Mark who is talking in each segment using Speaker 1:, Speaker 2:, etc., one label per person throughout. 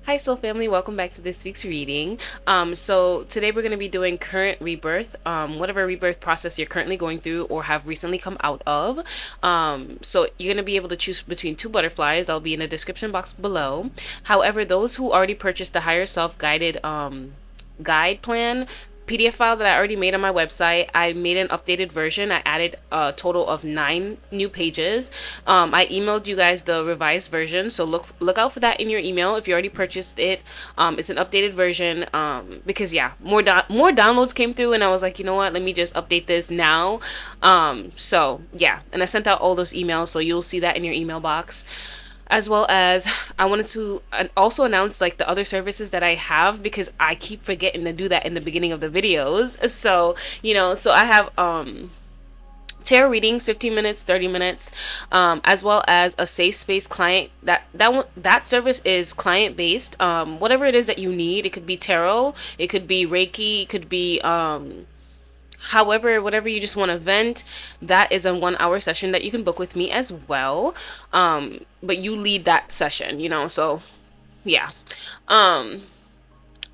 Speaker 1: Hi Soul Family, welcome back to this week's reading. So today we're going to be doing current rebirth, whatever rebirth process you're currently going through or have recently come out of. So you're going to be able to choose between two butterflies. I'll be in the description box below. However, those who already purchased the higher self guided guide plan PDF file that I already made on my website, I made an updated version. I added a total of 9 new pages. I emailed you guys the revised version, so look out for that in your email if you already purchased it. It's an updated version because yeah, more downloads came through, and I was like, you know what, let me just update this now. So yeah, and I sent out all those emails, so you'll see that in your email box, as well as I wanted to also announce like the other services that I have, because I keep forgetting to do that in the beginning of the videos. So so I have tarot readings, 15 minutes, 30 minutes, as well as a safe space client. That service is client based. Whatever it is that you need, it could be tarot, it could be Reiki, it could be however, whatever you just want to vent, that is a 1 hour session that you can book with me as well. But you lead that session, so yeah.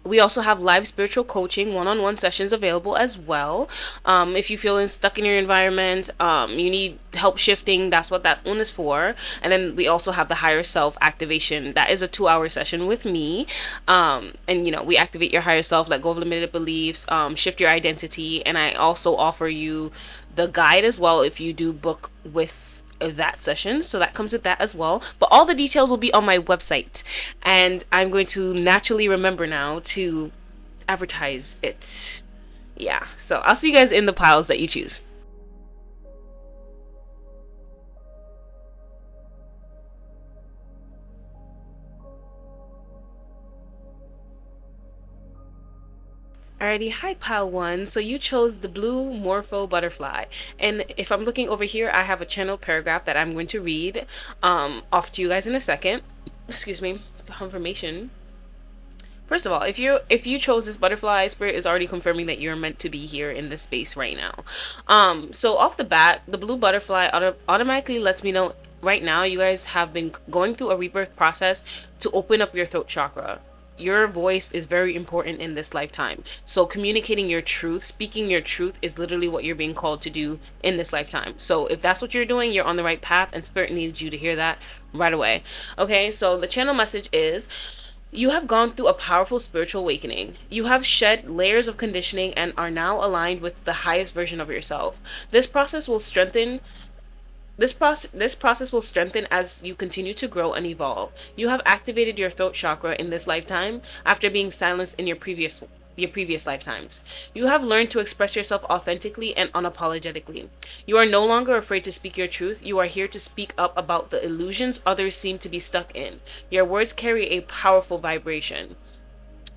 Speaker 1: We also have live spiritual coaching, one-on-one sessions available as well. If you feeling stuck in your environment, you need help shifting, that's what that one is for. And then we also have the higher self activation. That is a 2 hour session with me. And we activate your higher self, let go of limited beliefs, shift your identity. And I also offer you the guide as well if you do book with that session, so that comes with that as well. But all the details will be on my website, and I'm going to naturally remember now to advertise it. Yeah, so I'll see you guys in the piles that you choose. Alrighty, hi pile one. So you chose the blue morpho butterfly. And if I'm looking over here, I have a channel paragraph that I'm going to read off to you guys in a second. Excuse me, confirmation. First of all, if you chose this butterfly, spirit is already confirming that you're meant to be here in this space right now. So off the bat, the blue butterfly automatically lets me know right now you guys have been going through a rebirth process to open up your throat chakra. Your voice is very important in this lifetime. So communicating your truth, speaking your truth, is literally what you're being called to do in this lifetime. So if that's what you're doing, you're on the right path, and spirit needs you to hear that right away. Okay, so the channel message is: you have gone through a powerful spiritual awakening. You have shed layers of conditioning and are now aligned with the highest version of yourself. This process will strengthen as you continue to grow and evolve. You have activated your throat chakra in this lifetime after being silenced in your previous lifetimes. You have learned to express yourself authentically and unapologetically. You are no longer afraid to speak your truth. You are here to speak up about the illusions others seem to be stuck in. Your words carry a powerful vibration.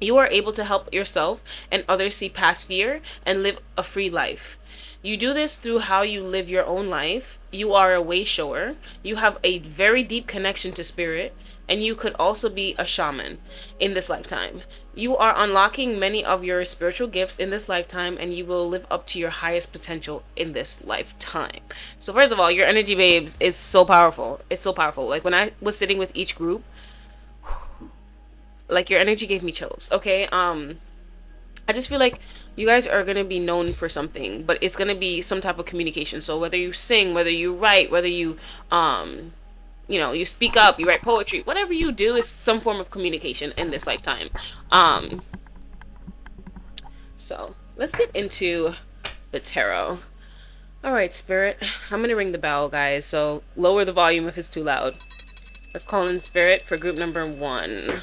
Speaker 1: You are able to help yourself and others see past fear and live a free life. You do this through how you live your own life. You are a way shower. You have a very deep connection to spirit, and you could also be a shaman in this lifetime. You are unlocking many of your spiritual gifts in this lifetime, and you will live up to your highest potential in this lifetime. So first of all, your energy, babes, is so powerful. It's so powerful. Like when I was sitting with each group, like your energy gave me chills. Okay, I just feel like you guys are going to be known for something, but it's going to be some type of communication. So whether you sing, whether you write, whether you you speak up, you write poetry, whatever you do is some form of communication in this lifetime. So let's get into the tarot. All right, spirit, I'm going to ring the bell, guys. So lower the volume if it's too loud. Let's call in spirit for group number 1.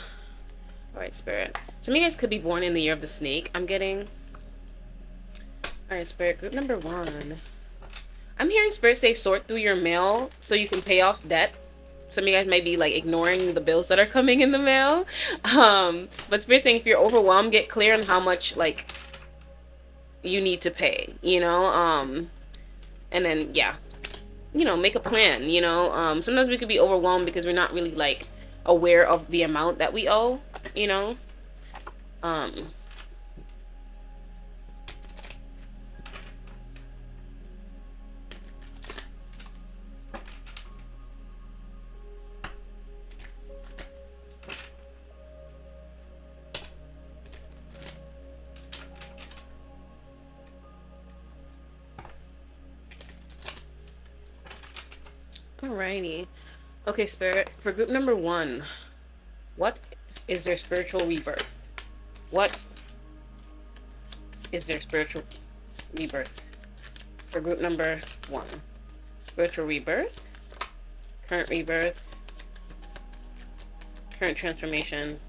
Speaker 1: Alright, spirit. Some of you guys could be born in the year of the snake, I'm getting. Alright, spirit, group number 1. I'm hearing spirit say sort through your mail so you can pay off debt. Some of you guys might be like ignoring the bills that are coming in the mail. But spirit saying if you're overwhelmed, get clear on how much like you need to pay, and then yeah, make a plan. Sometimes we could be overwhelmed because we're not really like aware of the amount that we owe, Alrighty. Okay, Spirit, for group number 1, what is their spiritual rebirth? What is their spiritual rebirth? For group number 1. Spiritual rebirth, current rebirth, current transformation.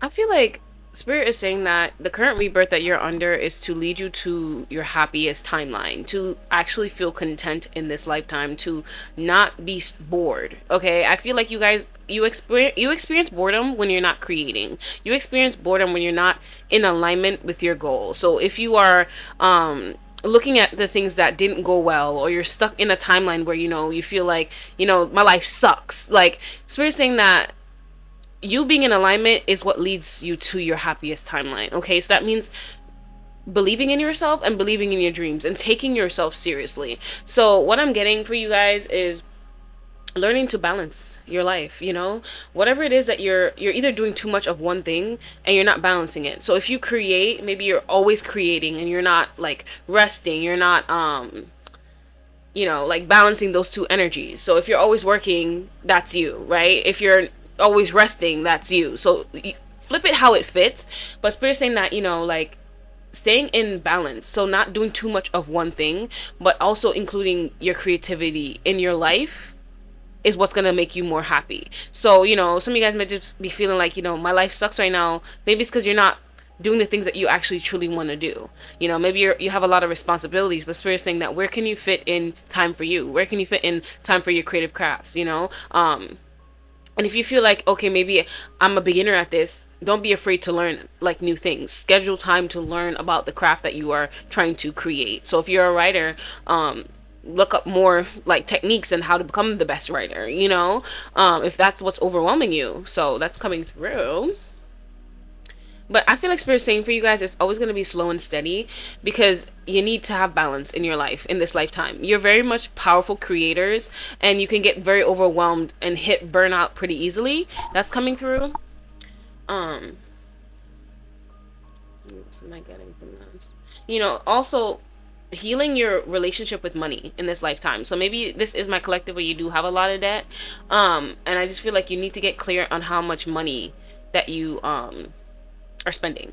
Speaker 1: I feel like Spirit is saying that the current rebirth that you're under is to lead you to your happiest timeline, to actually feel content in this lifetime, to not be bored. Okay, I feel like you guys, you experience boredom when you're not creating. You experience boredom when you're not in alignment with your goal. So if you are looking at the things that didn't go well, or you're stuck in a timeline where you feel like my life sucks, like Spirit saying that you being in alignment is what leads you to your happiest timeline. Okay, so that means believing in yourself and believing in your dreams and taking yourself seriously. So what I'm getting for you guys is learning to balance your life. Whatever it is that you're either doing too much of one thing and you're not balancing it. So if you create, maybe you're always creating and you're not like resting, you're not like balancing those two energies. So if you're always working, that's you, right? If you're always resting, that's you. So flip it how it fits. But Spirit's saying that like staying in balance, so not doing too much of one thing, but also including your creativity in your life is what's gonna make you more happy. So some of you guys might just be feeling like my life sucks right now. Maybe it's because you're not doing the things that you actually truly want to do. Maybe you have a lot of responsibilities, but Spirit's saying that where can you fit in time for you? Where can you fit in time for your creative crafts? And if you feel like, okay, maybe I'm a beginner at this, don't be afraid to learn like new things. Schedule time to learn about the craft that you are trying to create. So if you're a writer, look up more like techniques and how to become the best writer, if that's what's overwhelming you. So that's coming through. But I feel like Spirit's saying for you guys, it's always going to be slow and steady, because you need to have balance in your life, in this lifetime. You're very much powerful creators, and you can get very overwhelmed and hit burnout pretty easily. That's coming through. What am I getting from that? Also healing your relationship with money in this lifetime. So maybe this is my collective where you do have a lot of debt. And I just feel like you need to get clear on how much money that you are spending,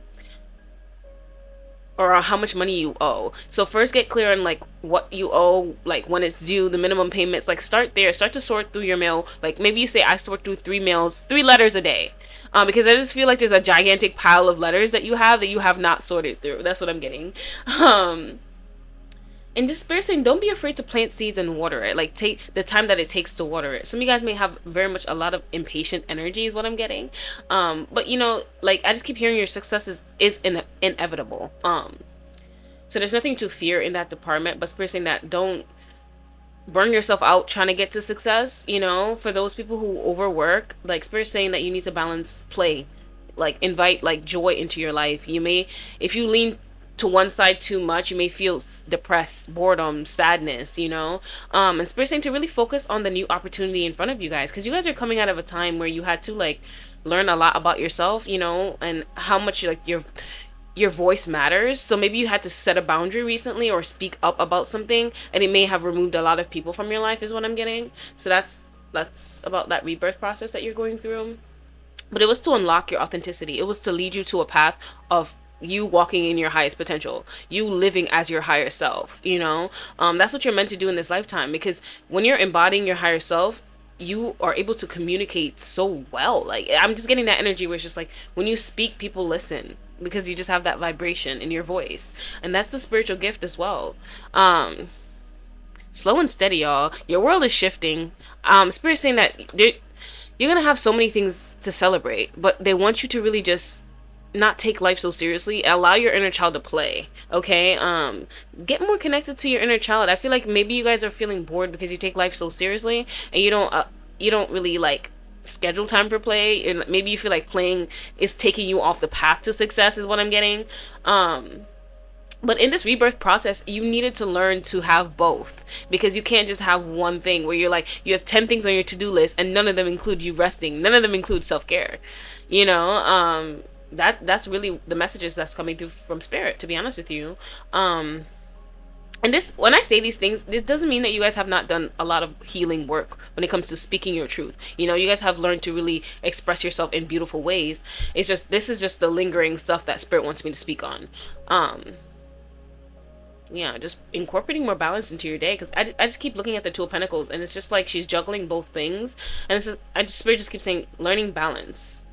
Speaker 1: or how much money you owe. So first get clear on like what you owe, like when it's due, the minimum payments. Like start there, start to sort through your mail. Like maybe you say, I sort through 3 letters a day, because I just feel like there's a gigantic pile of letters that you have not sorted through. That's what I'm getting. And just Spirit saying, don't be afraid to plant seeds and water it. Like take the time that it takes to water it. Some of you guys may have very much a lot of impatient energy is what I'm getting. But like I just keep hearing your success is inevitable. So there's nothing to fear in that department. But Spirit saying that don't burn yourself out trying to get to success. For those people who overwork, like Spirit saying that you need to balance play, like invite like joy into your life. If you lean to one side too much, you may feel depressed, boredom, sadness, and Spirit saying to really focus on the new opportunity in front of you guys, because you guys are coming out of a time where you had to like learn a lot about yourself, and how much like your voice matters. So maybe you had to set a boundary recently or speak up about something, and it may have removed a lot of people from your life is what I'm getting. So that's about that rebirth process that you're going through. But it was to unlock your authenticity. It was to lead you to a path of you walking in your highest potential, you living as your higher self. That's what you're meant to do in this lifetime, because when you're embodying your higher self, you are able to communicate so well. Like I'm just getting that energy where it's just like when you speak, people listen, because you just have that vibration in your voice, and that's the spiritual gift as well. Slow and steady, y'all. Your world is shifting. Spirit saying that you're gonna have so many things to celebrate, but they want you to really just not take life so seriously. Allow your inner child to play. Okay, get more connected to your inner child. I feel like maybe you guys are feeling bored because you take life so seriously, and you don't really like schedule time for play, and maybe you feel like playing is taking you off the path to success is what I'm getting. But in this rebirth process, you needed to learn to have both, because you can't just have one thing where you're like, you have 10 things on your to-do list and none of them include you resting. None of them include self-care. You know, that's really the messages that's coming through from spirit, to be honest with you. And this, when I say these things, this doesn't mean that you guys have not done a lot of healing work when it comes to speaking your truth. You know, you guys have learned to really express yourself in beautiful ways. It's just, this is just the lingering stuff that spirit wants me to speak on. Yeah, just incorporating more balance into your day, because I just keep looking at the Two of Pentacles and it's just like she's juggling both things, and it's just, spirit just keeps saying learning balance.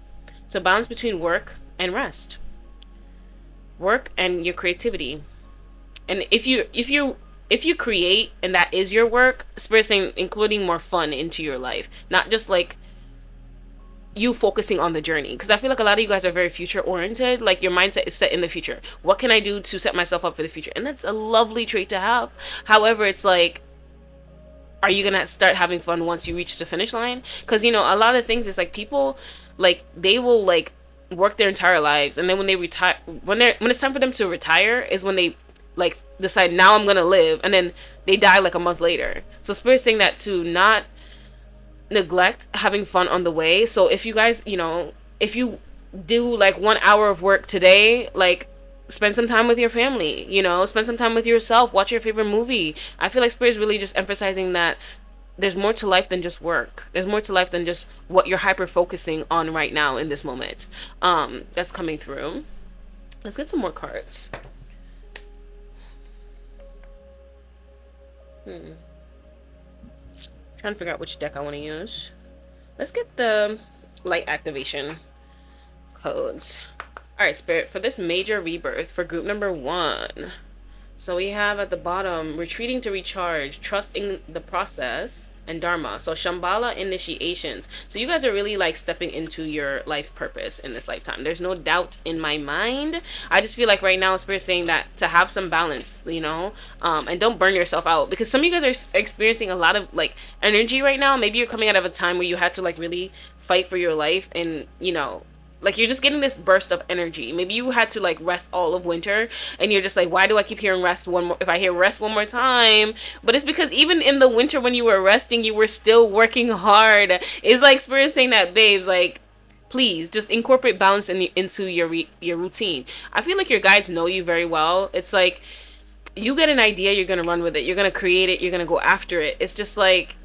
Speaker 1: So balance between work and rest, work and your creativity. And if you create and that is your work, spirit saying including more fun into your life, not just like you focusing on the journey, because I feel like a lot of you guys are very future oriented. Like your mindset is set in the future. What can I do to set myself up for the future? And that's a lovely trait to have. However, it's like, are you gonna start having fun once you reach the finish line? Because, you know, a lot of things is like people, like they will like work their entire lives, and then when they retire, when it's time for them to retire is when they like decide, now I'm gonna live, and then they die like a month later. So spirit's saying that to not neglect having fun on the way. So if you guys, you know, if you do like 1 hour of work today, like spend some time with your family, you know, spend some time with yourself, watch your favorite movie. I feel like spirit is really just emphasizing that there's more to life than just work. There's more to life than just what you're hyper focusing on right now in this moment. That's coming through. Let's get some more cards. Trying to figure out which deck I want to use. Let's get the light activation codes. Alright, spirit, for this major rebirth for group number 1. So we have at the bottom, retreating to recharge, trusting the process, and dharma. So Shambhala initiations. So you guys are really like stepping into your life purpose in this lifetime. There's no doubt in my mind. I just feel like right now spirit's saying that to have some balance, you know, and don't burn yourself out, because some of you guys are experiencing a lot of like energy right now. Maybe you're coming out of a time where you had to like really fight for your life, and you know, like you're just getting this burst of energy. Maybe you had to like rest all of winter, and you're just like, why do I keep hearing rest one more? If I hear rest one more time, but it's because even in the winter when you were resting, you were still working hard. It's like spirit saying that, babes, like please just incorporate balance into your routine. I feel like your guides know you very well. It's like you get an idea, you're gonna run with it, you're gonna create it, you're gonna go after it. It's just like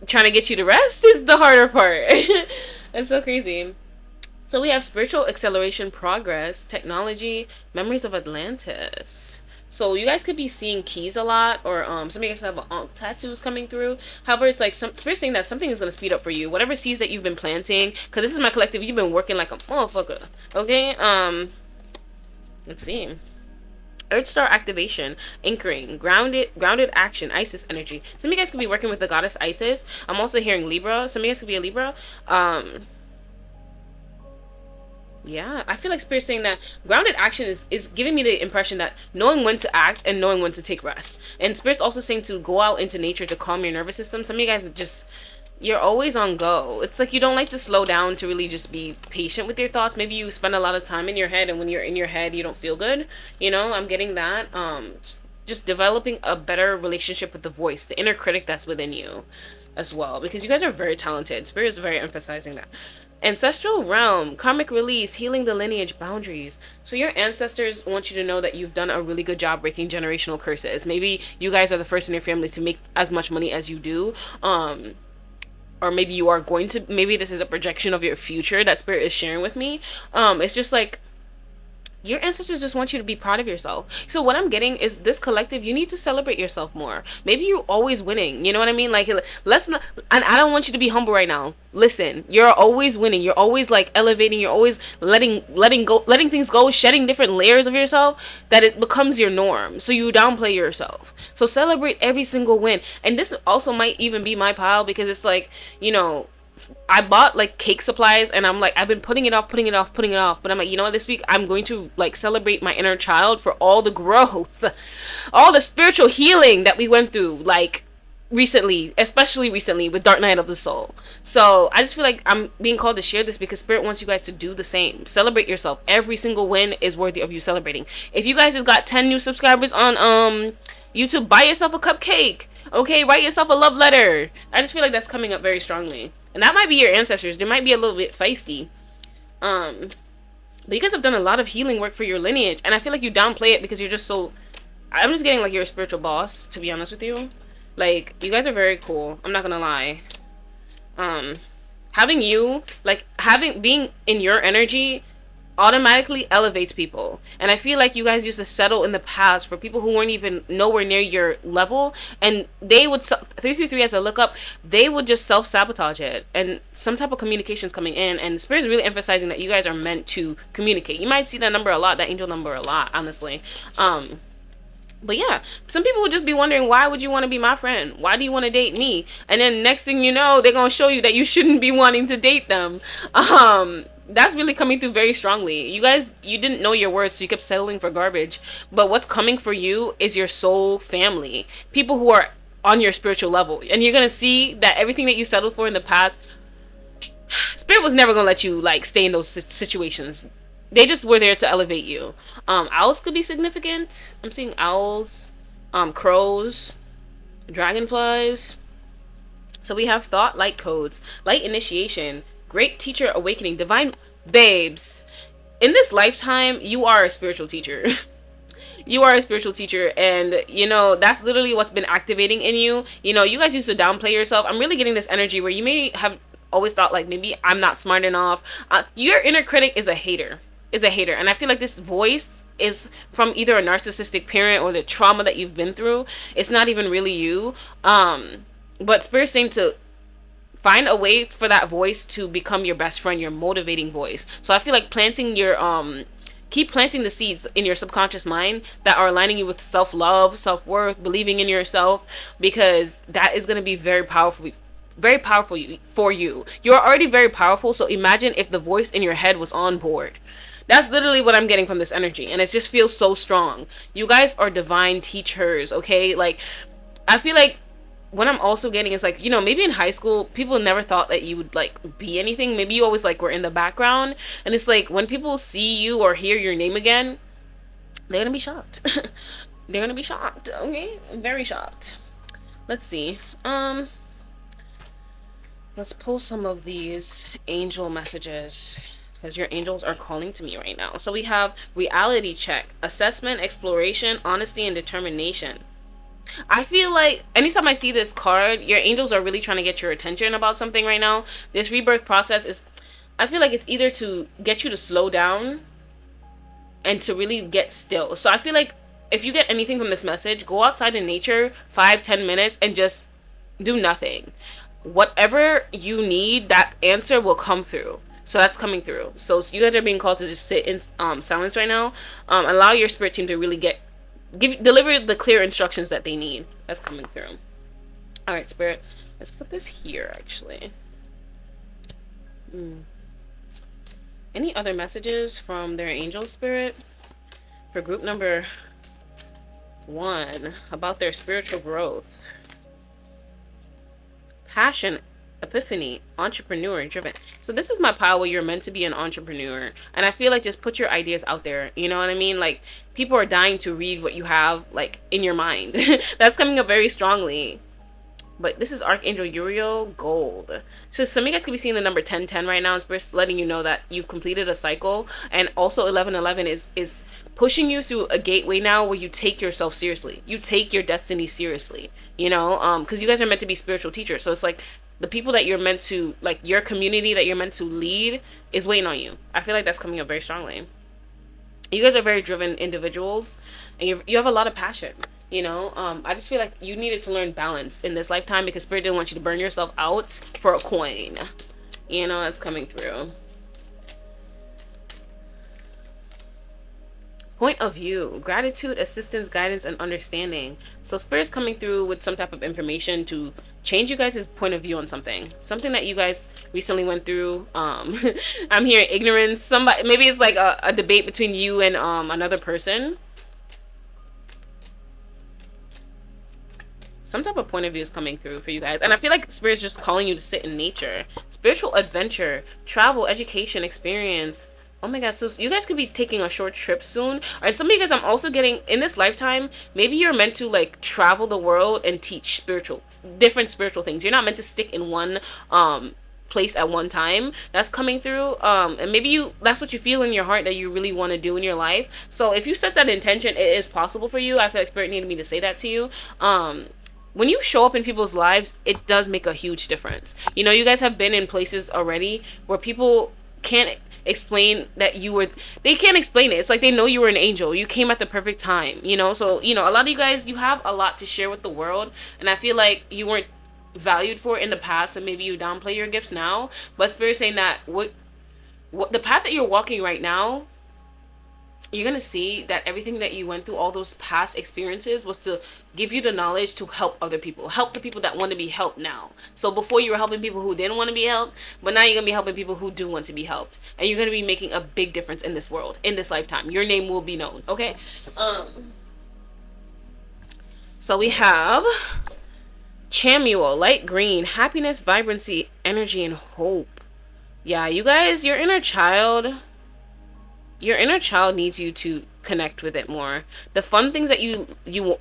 Speaker 1: trying to get you to rest is the harder part. It's so crazy. So we have spiritual acceleration, progress, technology, memories of Atlantis. So you guys could be seeing keys a lot, or some of you guys have tattoos coming through. However, it's like spirit saying that something is going to speed up for you. Whatever seeds that you've been planting, because this is my collective, you've been working like a motherfucker. Okay, let's see. Earth Star activation, anchoring, grounded action, Isis energy. Some of you guys could be working with the goddess Isis. I'm also hearing Libra. Some of you guys could be a Libra. Yeah, I feel like spirit saying that grounded action is giving me the impression that knowing when to act and knowing when to take rest. And spirit's also saying to go out into nature to calm your nervous system. Some of you guys just, you're always on go. It's like you don't like to slow down to really just be patient with your thoughts. Maybe you spend a lot of time in your head, and when you're in your head, you don't feel good. You know, I'm getting that. Just developing a better relationship with the voice, the inner critic that's within you as well, because you guys are very talented. Spirit is very emphasizing that. Ancestral realm, karmic release, healing the lineage boundaries. So your ancestors want you to know that you've done a really good job breaking generational curses. Maybe you guys are the first in your family to make as much money as you do. Or maybe you are going to, maybe this is a projection of your future that spirit is sharing with me. It's just like, your ancestors just want you to be proud of yourself. So what I'm getting is this collective, you need to celebrate yourself more. Maybe you're always winning. You know what I mean? Like, let's not, and I don't want you to be humble right now. Listen, you're always winning. You're always like elevating. You're always letting things go, shedding different layers of yourself that it becomes your norm. So you downplay yourself. So celebrate every single win. And this also might even be my pile, because it's like, you know, I bought like cake supplies, and I'm like, I've been putting it off, but I'm like, you know what, this week I'm going to like celebrate my inner child for all the growth, all the spiritual healing that we went through. Like, recently, especially recently with Dark Night of the Soul. So I just feel like I'm being called to share this because Spirit wants you guys to do the same. Celebrate yourself. Every single win is worthy of you celebrating. If you guys just got 10 new subscribers on YouTube, buy yourself a cupcake. Okay, write yourself a love letter. I just feel like that's coming up very strongly. And that might be your ancestors. They might be a little bit feisty. But you guys have done a lot of healing work for your lineage, and I feel like you downplay it because you're just so, I'm just getting like you're a spiritual boss, to be honest with you. Like, you guys are very cool. I'm not gonna lie. Having you, like, being in your energy automatically elevates people. And I feel like you guys used to settle in the past for people who weren't even nowhere near your level. And they would, 333 as a lookup, they would just self-sabotage it. And some type of communication's coming in. And Spirit is really emphasizing that you guys are meant to communicate. You might see that number a lot, that angel number a lot, honestly. But yeah, some people would just be wondering, why would you want to be my friend? Why do you want to date me? And then next thing you know, they're going to show you that you shouldn't be wanting to date them. That's really coming through very strongly. You guys, you didn't know your worth, so you kept settling for garbage. But what's coming for you is your soul family. People who are on your spiritual level. And you're going to see that everything that you settled for in the past, Spirit was never going to let you, like, stay in those situations. They just were there to elevate you. Owls could be significant. I'm seeing owls, crows, dragonflies. So we have thought, light codes, light initiation, great teacher awakening, divine babes. In this lifetime, you are a spiritual teacher. You are a spiritual teacher, and you know that's literally what's been activating in you. You know, you guys used to downplay yourself. I'm really getting this energy where you may have always thought like, maybe I'm not smart enough. Your inner critic is a hater. And I feel like this voice is from either a narcissistic parent or the trauma that you've been through. It's not even really you. But Spirit's saying to find a way for that voice to become your best friend, your motivating voice. So I feel like planting your keep planting the seeds in your subconscious mind that are aligning you with self-love, self-worth, believing in yourself, because that is going to be very powerful for you. You're already very powerful, so imagine if the voice in your head was on board. That's literally what I'm getting from this energy, and it just feels so strong. You guys are divine teachers, okay? Like, I feel like what I'm also getting is like, you know, maybe in high school, people never thought that you would like be anything. Maybe you always like were in the background, and it's like when people see you or hear your name again, they're gonna be shocked. They're gonna be shocked, okay? Very shocked. Let's see. Let's pull some of these angel messages, because your angels are calling to me right now. So we have reality check, assessment, exploration, honesty, and determination. I feel like anytime I see this card, your angels are really trying to get your attention about something right now. This rebirth process is, I feel like it's either to get you to slow down and to really get still. So I feel like if you get anything from this message, go outside in nature 5-10 minutes and just do nothing. Whatever you need, that answer will come through. So that's coming through. So you guys are being called to just sit in silence right now. Allow your spirit team to really deliver the clear instructions that they need. That's coming through. All right, Spirit. Let's put this here, actually. Any other messages from their angel spirit for group number 1 about their spiritual growth? Passion, epiphany, entrepreneur, driven. So this is my pile where you're meant to be an entrepreneur, and I feel like just put your ideas out there. You know what I mean? Like, people are dying to read what you have like in your mind. That's coming up very strongly. But this is Archangel Uriel Gold. So some of you guys could be seeing the number 1010 right now. It's just letting you know that you've completed a cycle. And also 1111 is pushing you through a gateway now where you take yourself seriously. You take your destiny seriously. You know, because you guys are meant to be spiritual teachers. So it's like the people that you're meant to, like your community that you're meant to lead is waiting on you. I feel like that's coming up very strongly. You guys are very driven individuals, and you have a lot of passion. You know, I just feel like you needed to learn balance in this lifetime because Spirit didn't want you to burn yourself out for a coin. You know, that's coming through. Point of view, gratitude, assistance, guidance, and understanding. So Spirit's coming through with some type of information to change you guys' point of view on something. Something that you guys recently went through. I'm hearing ignorance. Somebody, maybe it's like a debate between you and another person. Some type of point of view is coming through for you guys. And I feel like Spirit's just calling you to sit in nature. Spiritual adventure, travel, education, experience. Oh my god, so you guys could be taking a short trip soon. And some of you guys, I'm also getting, in this lifetime, maybe you're meant to like travel the world and teach different spiritual things. You're not meant to stick in one place at one time. That's coming through. And maybe that's what you feel in your heart that you really want to do in your life. So if you set that intention, it is possible for you. I feel like Spirit needed me to say that to you. When you show up in people's lives, it does make a huge difference. You know, you guys have been in places already where people can't explain that they can't explain it. It's like they know you were an angel. You came at the perfect time, you know? So, you know, a lot of you guys, you have a lot to share with the world. And I feel like you weren't valued for it in the past, so maybe you downplay your gifts now. But Spirit's saying that what the path that you're walking right now, you're going to see that everything that you went through, all those past experiences, was to give you the knowledge to help other people. Help the people that want to be helped now. So before you were helping people who didn't want to be helped, but now you're going to be helping people who do want to be helped. And you're going to be making a big difference in this world, in this lifetime. Your name will be known, okay? So we have Chamuel, light green, happiness, vibrancy, energy, and hope. Yeah, you guys, your inner child needs you to connect with it more. The fun things that you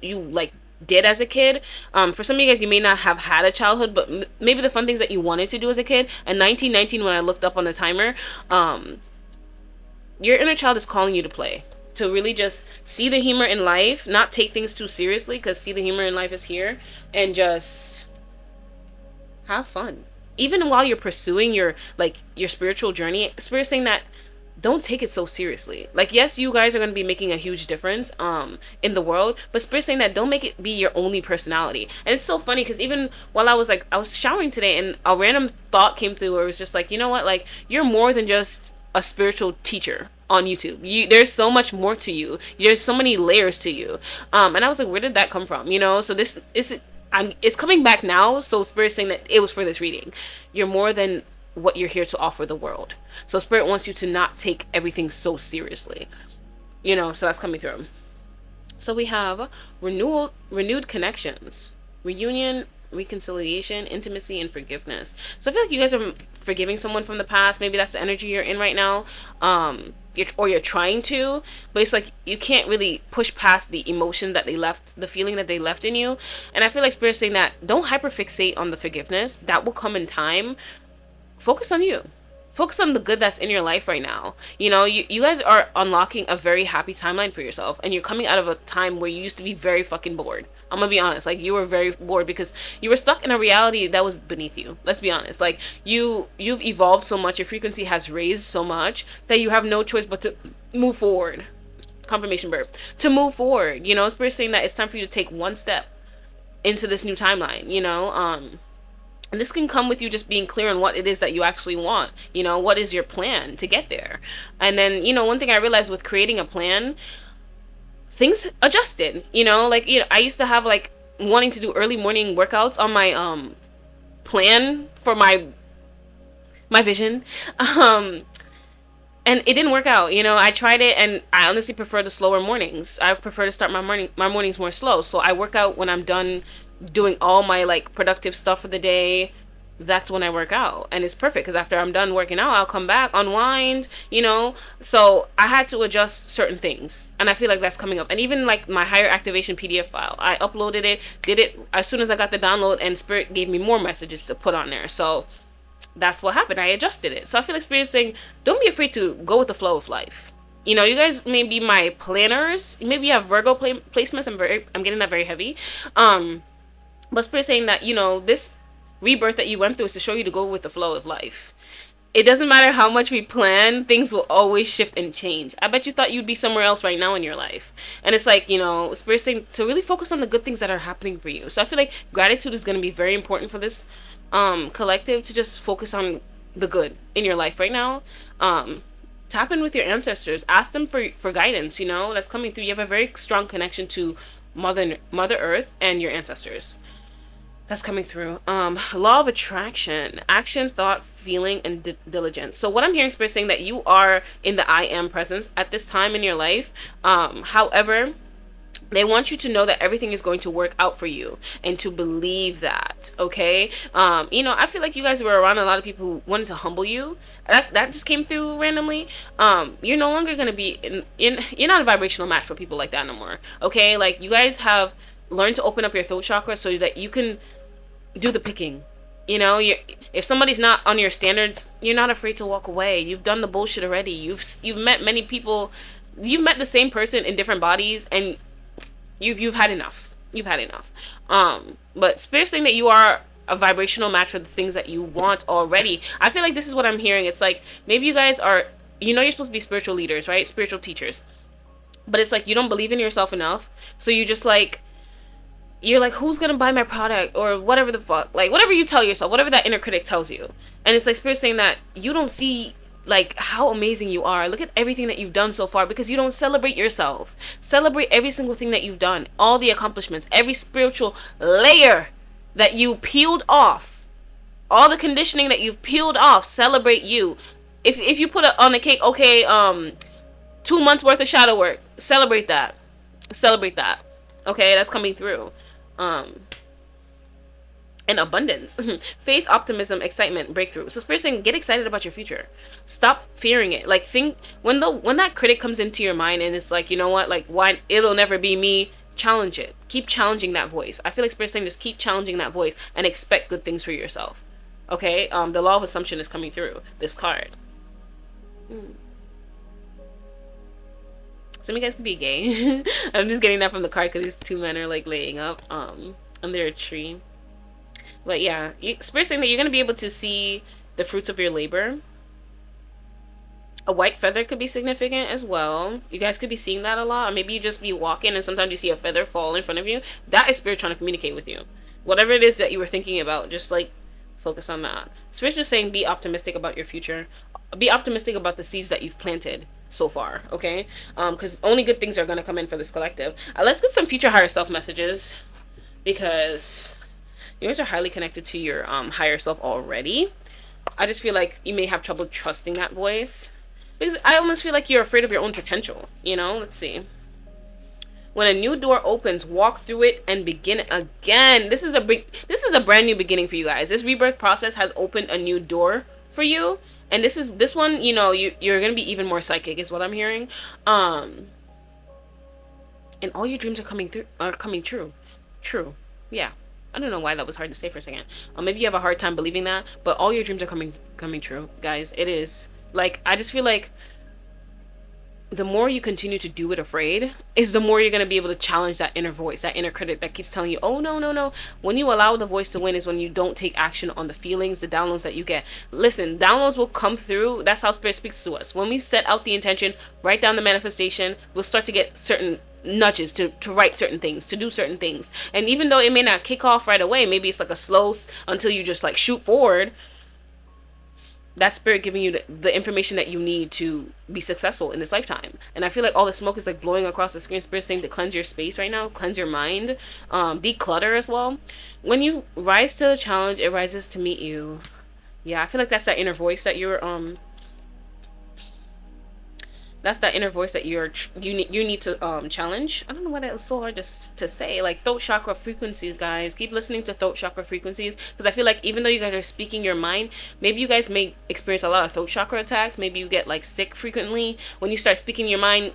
Speaker 1: like did as a kid, for some of you guys, you may not have had a childhood, but maybe the fun things that you wanted to do as a kid. And 1919, when I looked up on the timer, your inner child is calling you to play, to really just see the humor in life, not take things too seriously, because see the humor in life is here, and just have fun. Even while you're pursuing your spiritual journey, Spirit's saying that don't take it so seriously. Like, yes, you guys are going to be making a huge difference in the world, but Spirit's saying that don't make it be your only personality. And it's so funny because even while I was showering today, and a random thought came through where it was just like, you know what, like, you're more than just a spiritual teacher on YouTube. There's so much more to you. There's so many layers to you. And I was like, where did that come from? You know, so it's coming back now. So Spirit's saying that it was for this reading. You're more than what you're here to offer the world. So Spirit wants you to not take everything so seriously. You know, so that's coming through. So we have renewed connections, reunion, reconciliation, intimacy, and forgiveness. So I feel like you guys are forgiving someone from the past. Maybe that's the energy you're in right now. You're trying to, but it's like you can't really push past the emotion that they left, the feeling that they left in you. And I feel like Spirit's saying that don't hyperfixate on the forgiveness. That will come in time. Focus on you. Focus on the good that's in your life right now. You know, you guys are unlocking a very happy timeline for yourself, and you're coming out of a time where you used to be very fucking bored. I'm gonna be honest, like, you were very bored because you were stuck in a reality that was beneath you. Let's be honest. Like, you've evolved so much, your frequency has raised so much that you have no choice but to move forward. Confirmation verb. To move forward. You know, Spirit's saying that it's time for you to take one step into this new timeline, you know? And this can come with you just being clear on what it is that you actually want. You know, what is your plan to get there? And then, you know, one thing I realized with creating a plan, things adjusted. You know, like, you know, I used to have like wanting to do early morning workouts on my plan for my vision. And it didn't work out. You know, I tried it, and I honestly prefer the slower mornings. I prefer to start my mornings more slow. So I work out when I'm done doing all my like productive stuff for the day. That's when I work out, and it's perfect because after I'm done working out, I'll come back, unwind, you know. So I had to adjust certain things, and I feel like that's coming up. And even like my higher activation PDF file, I uploaded it, did it as soon as I got the download, and Spirit gave me more messages to put on there. So that's what happened. I adjusted it. So I feel like Spirit is saying, don't be afraid to go with the flow of life. You know, you guys may be my planners. Maybe you have Virgo placements. I'm getting that very heavy. But Spirit's saying that, you know, this rebirth that you went through is to show you to go with the flow of life. It doesn't matter how much we plan, things will always shift and change. I bet you thought you'd be somewhere else right now in your life. And it's like, you know, Spirit's saying to really focus on the good things that are happening for you. So I feel like gratitude is going to be very important for this collective, to just focus on the good in your life right now. Tap in with your ancestors. Ask them for guidance, you know, that's coming through. You have a very strong connection to Mother Earth and your ancestors. That's coming through. Law of attraction, action, thought, feeling, and diligence. So what I'm hearing Spirit saying that you are in the I am presence at this time in your life. However, They want you to know that everything is going to work out for you and to believe that. Okay. You know, I feel like you guys were around a lot of people who wanted to humble you. That just came through randomly. You're no longer going to be you're not a vibrational match for people like that no more. Okay. Like, you guys have learned to open up your throat chakra so that you can do the picking. You know, if somebody's not on your standards, you're not afraid to walk away. You've done the bullshit already. You've met many people. You've met the same person in different bodies, and you've had enough. You've had enough. But Spirit's saying that you are a vibrational match for the things that you want already. I feel like this is what I'm hearing. It's like, maybe you guys are, you know, you're supposed to be spiritual leaders, right? Spiritual teachers. But it's like you don't believe in yourself enough. So you just like, you're like, who's gonna buy my product, or whatever the fuck, like, whatever you tell yourself, whatever that inner critic tells you. And it's like Spirit saying that you don't see like how amazing you are. Look at everything that you've done so far, because you don't celebrate yourself. Celebrate every single thing that you've done, all the accomplishments, every spiritual layer that you peeled off, all the conditioning that you've peeled off. Celebrate you. If you put it on a cake, okay, 2 months worth of shadow work, celebrate that. Celebrate that. Okay, that's coming through. And abundance. Faith, optimism, excitement, breakthrough. So Spirit's saying, get excited about your future. Stop fearing it. Like, think, when that critic comes into your mind and it's like, you know what, like, why, it'll never be me, challenge it. Keep challenging that voice. I feel like Spirit's saying, just keep challenging that voice and expect good things for yourself. Okay? The law of assumption is coming through this card. Some of you guys could be gay. I'm just getting that from the card because these two men are like laying up under a tree. But yeah, Spirit's saying that you're going to be able to see the fruits of your labor. A white feather could be significant as well. You guys could be seeing that a lot. Or maybe you just be walking and sometimes you see a feather fall in front of you. That is Spirit trying to communicate with you. Whatever it is that you were thinking about, just like focus on that. Spirit's just saying, be optimistic about your future. Be optimistic about the seeds that you've planted so far, okay? Because only good things are going to come in for this collective. Let's get some future higher self messages, because you guys are highly connected to your higher self already. I just feel like you may have trouble trusting that voice, because I almost feel like you're afraid of your own potential, you know? Let's see. When a new door opens, walk through it and begin again. This is a brand new beginning for you guys. This rebirth process has opened a new door for you. And this one, you know, you're going to be even more psychic is what I'm hearing. And all your dreams are coming true. True. Yeah. I don't know why that was hard to say for a second. Maybe you have a hard time believing that, but all your dreams are coming true, guys. It is. Like, I just feel like the more you continue to do it afraid is the more you're going to be able to challenge that inner voice, that inner critic that keeps telling you, oh, no, no, no. When you allow the voice to win is when you don't take action on the feelings, the downloads that you get. Listen, downloads will come through. That's how Spirit speaks to us. When we set out the intention, write down the manifestation, we'll start to get certain nudges to write certain things, to do certain things. And even though it may not kick off right away, maybe it's like a slow until you just like shoot forward. That's Spirit giving you the information that you need to be successful in this lifetime. And I feel like all the smoke is like blowing across the screen. Spirit saying to cleanse your space right now, cleanse your mind, declutter as well. When you rise to the challenge, it rises to meet you. Yeah, I feel like that's that inner voice that you're that's that inner voice that you need to challenge. I don't know why that was so hard to say. Like, throat chakra frequencies, guys. Keep listening to throat chakra frequencies, because I feel like even though you guys are speaking your mind, maybe you guys may experience a lot of throat chakra attacks. Maybe you get like sick frequently when you start speaking your mind.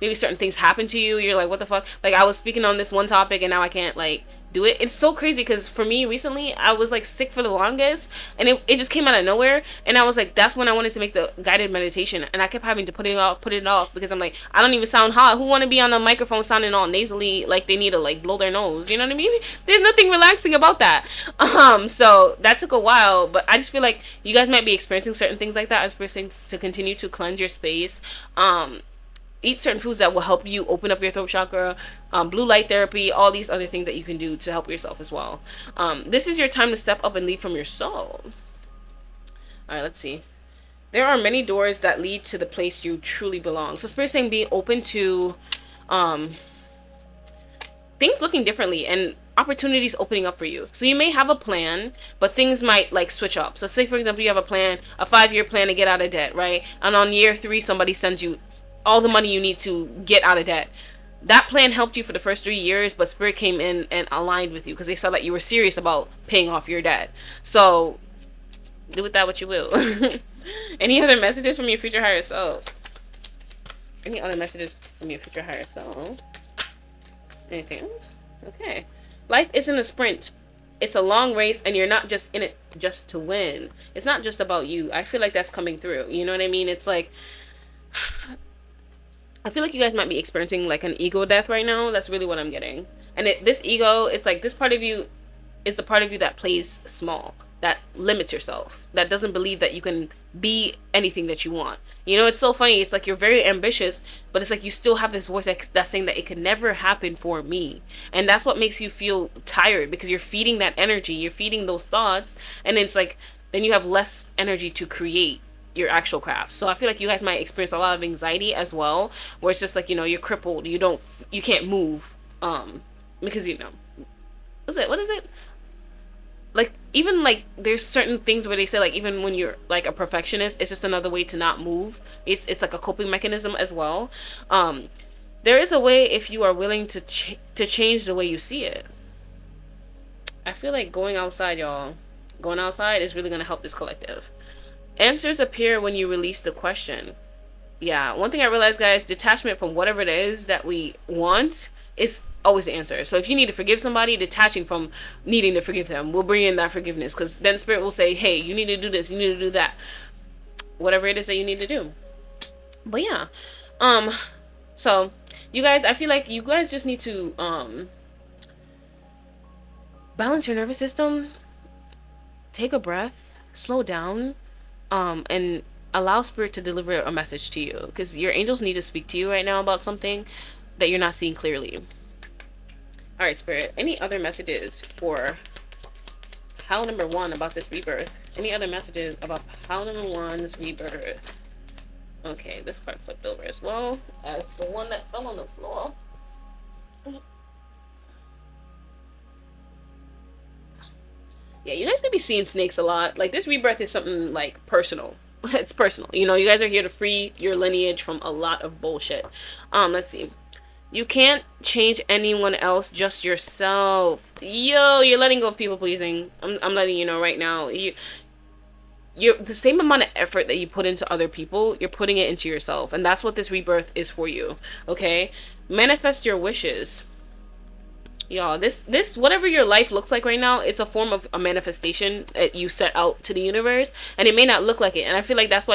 Speaker 1: Maybe certain things happen to you. You're like, what the fuck? Like, I was speaking on this one topic and now I can't like do it. It's so crazy, because for me recently I was like sick for the longest, and it just came out of nowhere, and I was like, that's when I wanted to make the guided meditation, and I kept having to put it off because I'm like, I don't even sound hot. Who want to be on a microphone sounding all nasally like they need to like blow their nose? You know what I mean? There's nothing relaxing about that. So that took a while, but I just feel like you guys might be experiencing certain things like that. I'm experiencing to continue to cleanse your space. Eat certain foods that will help you open up your throat chakra, blue light therapy, all these other things that you can do to help yourself as well. This is your time to step up and lead from your soul. All right, let's see. There are many doors that lead to the place you truly belong. So Spirit's saying be open to things looking differently and opportunities opening up for you. So you may have a plan, but things might like switch up. So say, for example, you have a plan, a 5-year plan to get out of debt, right? And on year 3, somebody sends you all the money you need to get out of debt. that plan helped you for the first 3 years, but Spirit came in and aligned with you because they saw that you were serious about paying off your debt. So do with that what you will. Any other messages from your future higher self? Any other messages from your future higher self? Anything else? Okay. Life isn't a sprint. It's a long race, and you're not just in it just to win. It's not just about you. I feel like that's coming through. You know what I mean? It's like, I feel like you guys might be experiencing like an ego death right now. That's really what I'm getting. And this ego, it's like this part of you is the part of you that plays small, that limits yourself, that doesn't believe that you can be anything that you want. You know, it's so funny. It's like you're very ambitious, but it's like you still have this voice that's saying that it could never happen for me. And that's what makes you feel tired, because you're feeding that energy, you're feeding those thoughts, and it's like then you have less energy to create your actual craft. So I feel like you guys might experience a lot of anxiety as well, where it's just like, you know, you're crippled, you can't move, because, you know, what is it? Like, even like there's certain things where they say like even when you're like a perfectionist, it's just another way to not move. It's like a coping mechanism as well. There is a way if you are willing to change the way you see it. I feel like going outside, y'all. Going outside is really gonna help this collective. Answers appear when you release the question. Yeah, one thing I realized, guys, detachment from whatever it is that we want is always the answer. So if you need to forgive somebody, detaching from needing to forgive them will bring in that forgiveness, because then Spirit will say, hey, you need to do this, you need to do that, whatever it is that you need to do. But yeah, so you guys, I feel like you guys just need to balance your nervous system, take a breath, slow down, and allow Spirit to deliver a message to you, because your angels need to speak to you right now about something that you're not seeing clearly. All right, Spirit, any other messages for pile number 1 about this rebirth? Any other messages about pile number 1's rebirth? Okay, this card flipped over as well as the one that fell on the floor. Yeah, you guys could be seeing snakes a lot. Like, this rebirth is something like personal. It's personal. You know, you guys are here to free your lineage from a lot of bullshit. Let's see. You can't change anyone else, just yourself. Yo, you're letting go of people pleasing. I'm letting you know right now. You're the same amount of effort that you put into other people, you're putting it into yourself. And that's what this rebirth is for you. Okay? Manifest your wishes. Y'all, this whatever your life looks like right now, it's a form of a manifestation that you set out to the universe, and it may not look like it. And I feel like that's why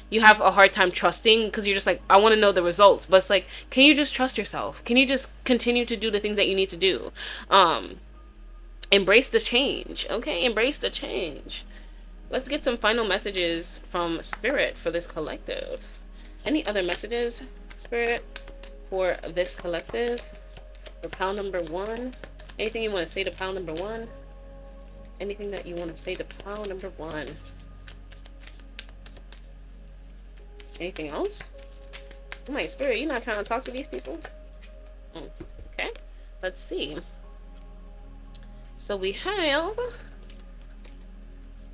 Speaker 1: you have a hard time trusting, because you're just like, I want to know the results. But it's like, can you just trust yourself? Can you just continue to do the things that you need to do? Embrace the change. Okay, embrace the change. Let's get some final messages from Spirit for this collective. Any other messages, Spirit, for this collective? For pile number 1, anything you want to say to pile number 1? Anything that you want to say to pile number 1? Anything else? Oh my Spirit, you're not trying to talk to these people? Okay, let's see. So we have,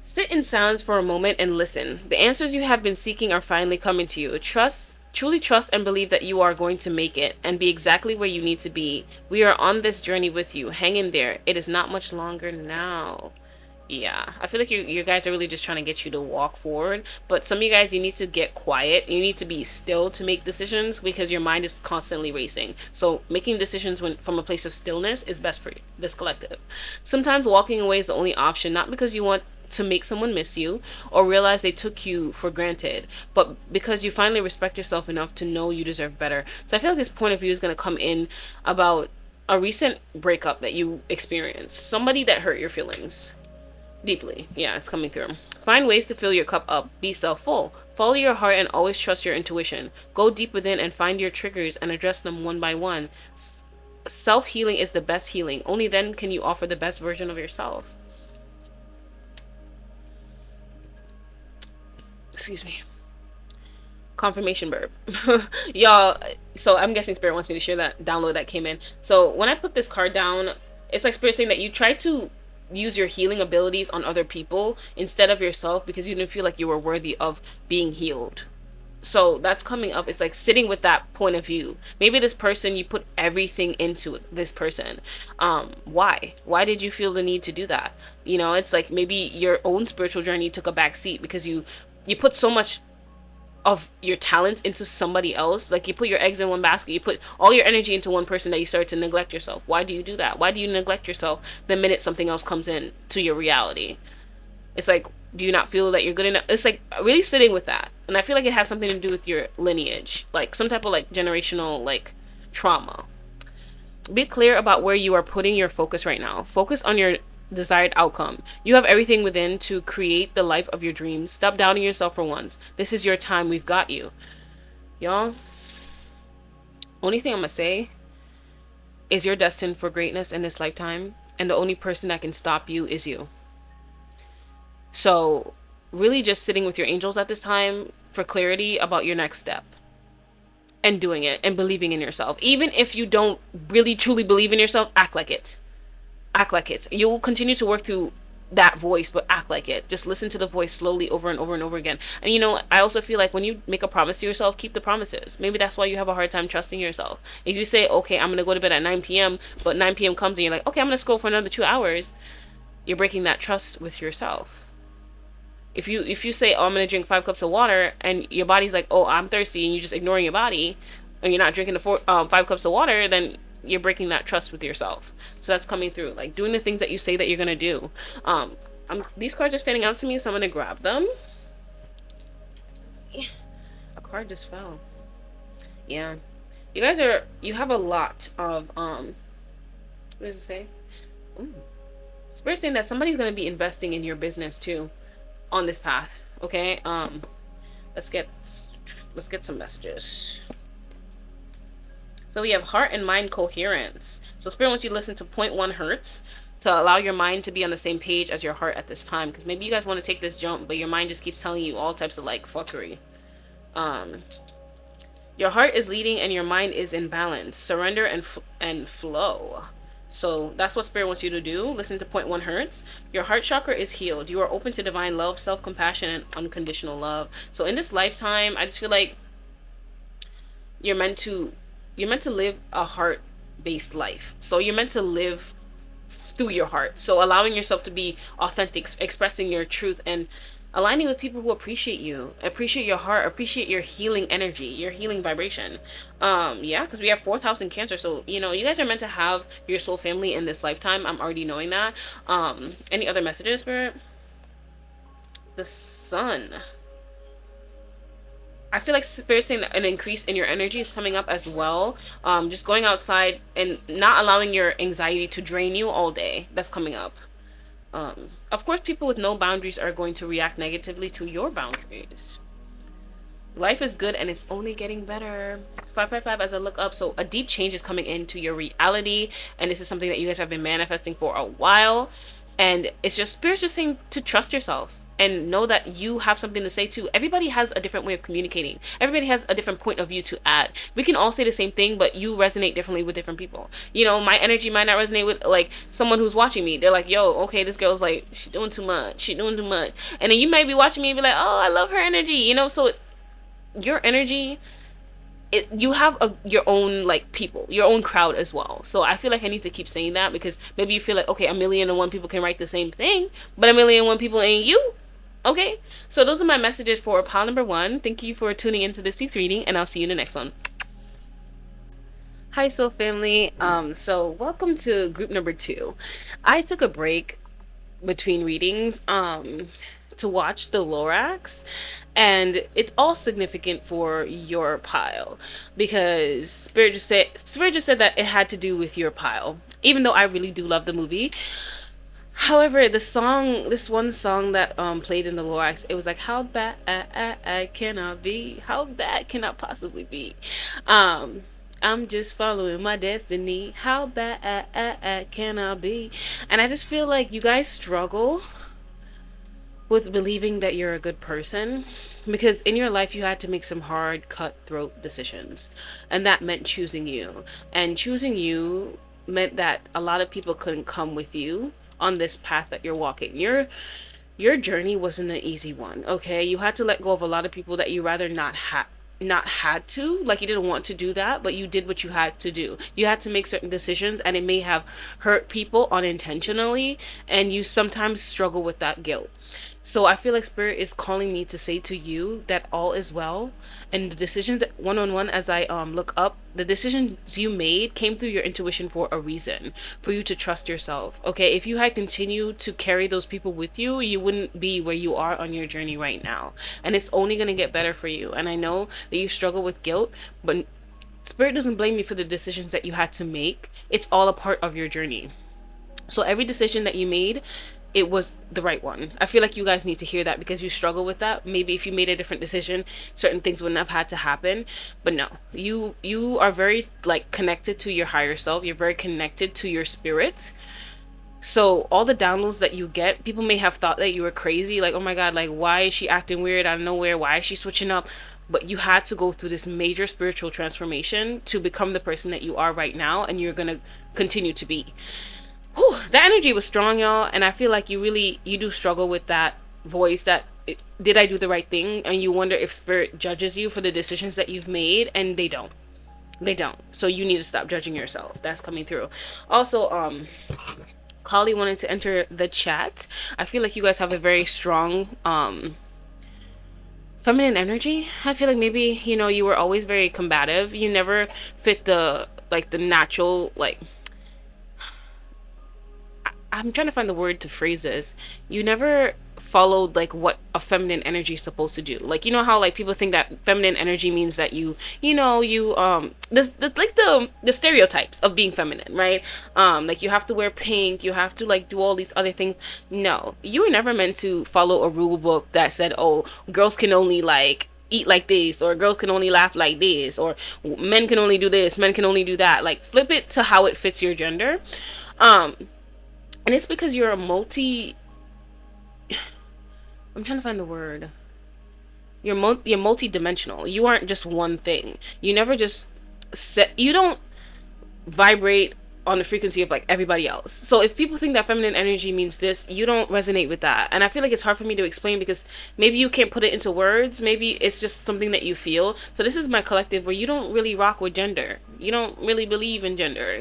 Speaker 1: sit in silence for a moment and listen. The answers you have been seeking are finally coming to you. Truly trust and believe that you are going to make it and be exactly where you need to be. We are on this journey with you. Hang in there. It is not much longer now. Yeah, I feel like you guys are really just trying to get you to walk forward. But some of you guys, you need to get quiet. You need to be still to make decisions, because your mind is constantly racing. So making decisions from a place of stillness is best for this collective. Sometimes walking away is the only option, not because you want to make someone miss you or realize they took you for granted, but because you finally respect yourself enough to know you deserve better. So I feel like this point of view is going to come in about a recent breakup that you experienced, somebody that hurt your feelings deeply. Yeah, it's coming through. Find ways to fill your cup up. Be self-full. Follow your heart and always trust your intuition. Go deep within and find your triggers and address them one by one. Self-healing is the best healing. Only then can you offer the best version of yourself. Excuse me. Confirmation burp. Y'all, so I'm guessing Spirit wants me to share that download that came in. So when I put this card down, it's like Spirit saying that you try to use your healing abilities on other people instead of yourself, because you didn't feel like you were worthy of being healed. So that's coming up. It's like sitting with that point of view. Maybe this person, you put everything into this person. Why did you feel the need to do that? You know, it's like maybe your own spiritual journey took a back seat because you put so much of your talents into somebody else. Like you put your eggs in one basket, you put all your energy into one person, that you start to neglect yourself. Why do you do that? Why do you neglect yourself the minute something else comes in to your reality? It's like, do you not feel that you're good enough? It's like really sitting with that. And I feel like it has something to do with your lineage, like some type of like generational like trauma. Be clear about where you are putting your focus right now. Focus on your desired outcome. You have everything within to create the life of your dreams. Stop doubting yourself for once. This is your time. We've got you. Y'all, only thing I'm gonna say is you're destined for greatness in this lifetime, and the only person that can stop you is you. So really just sitting with your angels at this time for clarity about your next step, and doing it and believing in yourself. Even if you don't really truly believe in yourself, act like it. Act like it. You'll continue to work through that voice, but act like it. Just listen to the voice slowly over and over and over again. And you know, I also feel like when you make a promise to yourself, keep the promises. Maybe that's why you have a hard time trusting yourself. If you say, okay, I'm gonna go to bed at 9 p.m., but 9 p.m. comes and you're like, okay, I'm gonna scroll for another 2 hours, you're breaking that trust with yourself. If you say, oh, I'm gonna drink 5 cups of water, and your body's like, oh, I'm thirsty, and you're just ignoring your body, and you're not drinking the 5 cups of water, then you're breaking that trust with yourself. So that's coming through, like doing the things that you say that you're gonna do. These cards are standing out to me, so I'm gonna grab them. Let's see. A card just fell. Yeah, you have a lot of what does it say? Ooh. Spirit's saying that somebody's gonna be investing in your business too on this path. Okay, let's get some messages. So we have heart and mind coherence. So Spirit wants you to listen to 0.1 hertz to allow your mind to be on the same page as your heart at this time, because maybe you guys want to take this jump, but your mind just keeps telling you all types of like fuckery. Your heart is leading and your mind is in balance. Surrender and flow. So that's what Spirit wants you to do. Listen to 0.1 hertz. Your heart chakra is healed. You are open to divine love, self-compassion, and unconditional love. So in this lifetime, I just feel like you're meant to live a heart-based life. So you're meant to live through your heart. So allowing yourself to be authentic, expressing your truth, and aligning with people who appreciate you, appreciate your heart, appreciate your healing energy, your healing vibration. Yeah, because we have 4th house in Cancer. So, you know, you guys are meant to have your soul family in this lifetime. I'm already knowing that. Any other messages, Spirit? The Sun. I feel like Spirit's saying that an increase in your energy is coming up as well. Just going outside and not allowing your anxiety to drain you all day. That's coming up. Of course, people with no boundaries are going to react negatively to your boundaries. Life is good and it's only getting better. 555 as I look up. So a deep change is coming into your reality. And this is something that you guys have been manifesting for a while. And it's just Spirit's just saying to trust yourself. And know that you have something to say too. Everybody has a different way of communicating. Everybody has a different point of view to add. We can all say the same thing, but you resonate differently with different people. You know, my energy might not resonate with like someone who's watching me. They're like, yo, okay, this girl's like, she's doing too much. And then you might be watching me and be like, oh, I love her energy. You know, so your energy, you have your own like people, your own crowd as well. So I feel like I need to keep saying that, because maybe you feel like, okay, 1,000,001 people can write the same thing, but 1,000,001 people ain't you. Okay, so those are my messages for pile number 1. Thank you for tuning into this week's reading, and I'll see you in the next one. Hi, Soul Family. So welcome to group number 2. I took a break between readings to watch the Lorax, and it's all significant for your pile, because Spirit just said that it had to do with your pile, even though I really do love the movie. However, this one song that played in the Lorax, it was like, how bad can I be? How bad can I possibly be? I'm just following my destiny. How bad can I be? And I just feel like you guys struggle with believing that you're a good person, because in your life you had to make some hard, cutthroat decisions, and that meant choosing you. And choosing you meant that a lot of people couldn't come with you on this path that you're walking. your journey wasn't an easy one. Okay, you had to let go of a lot of people that you rather not had to, like you didn't want to do that, but you did what you had to do. You had to make certain decisions, and it may have hurt people unintentionally, and you sometimes struggle with that guilt. So I feel like spirit is calling me to say to you that all is well, and the decisions that one on one, as I look up, the decisions you made came through your intuition for a reason, for you to trust yourself. Okay, if you had continued to carry those people with you, you wouldn't be where you are on your journey right now, and it's only going to get better for you. And I know that you struggle with guilt, but spirit doesn't blame you for the decisions that you had to make. It's all a part of your journey. So every decision that you made, it was the right one. I feel like you guys need to hear that, because you struggle with that. Maybe if you made a different decision, certain things wouldn't have had to happen. But no, you are very like connected to your higher self. You're very connected to your spirit. So all the downloads that you get, people may have thought that you were crazy, like, oh my god, like, why is she acting weird out of nowhere? Why is she switching up? But you had to go through this major spiritual transformation to become the person that you are right now, and you're gonna continue to be. Whew, that energy was strong, y'all, and I feel like you do struggle with that voice that did I do the right thing, and you wonder if spirit judges you for the decisions that you've made, and they don't. So you need to stop judging yourself. That's coming through. Also, Kali wanted to enter the chat. I feel like you guys have a very strong feminine energy. I feel like maybe, you were always very combative. You never fit the natural, like, I'm trying to find the word to phrase this. You never followed like what a feminine energy is supposed to do. Like, you know how like people think that feminine energy means that the stereotypes of being feminine, right? Like you have to wear pink, you have to like do all these other things. No, you were never meant to follow a rule book that said, oh, girls can only like eat like this, or girls can only laugh like this, or men can only do this, men can only do that. Like flip it to how it fits your gender. And it's because you're a I'm trying to find the word. You're multi-dimensional. You aren't just one thing. You never just you don't vibrate on the frequency of like everybody else. So if people think that feminine energy means this, you don't resonate with that. And I feel like it's hard for me to explain, because maybe you can't put it into words. Maybe it's just something that you feel. So this is my collective where you don't really rock with gender. You don't really believe in gender,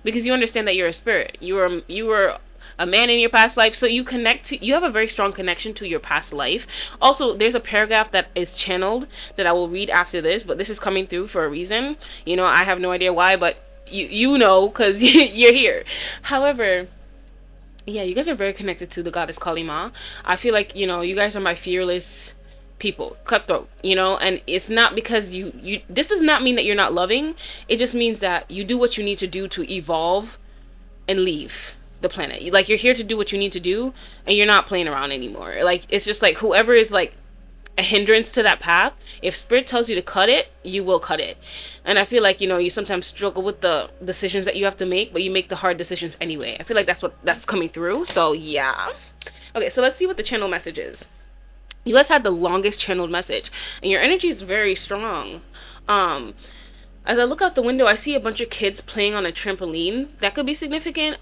Speaker 1: because you understand that you're a spirit. You were a man in your past life, so you have a very strong connection to your past life. Also, there's a paragraph that is channeled that I will read after this, but this is coming through for a reason. I have no idea why, but you know, because you're here. However, yeah, you guys are very connected to the goddess Kali Ma. I feel like, you guys are my fearless people, cutthroat, and it's not because you this does not mean that you're not loving. It just means that you do what you need to do to evolve and leave the planet. Like, you're here to do what you need to do, and you're not playing around anymore. Like, it's just like whoever is like a hindrance to that path, if spirit tells you to cut it, you will cut it. And I feel like, you sometimes struggle with the decisions that you have to make, but you make the hard decisions anyway. I feel like that's coming through. So yeah. Okay, so let's see what the channel message is. You guys had the longest channeled message, and your energy is very strong. As I look out the window, I see a bunch of kids playing on a trampoline. That could be significant.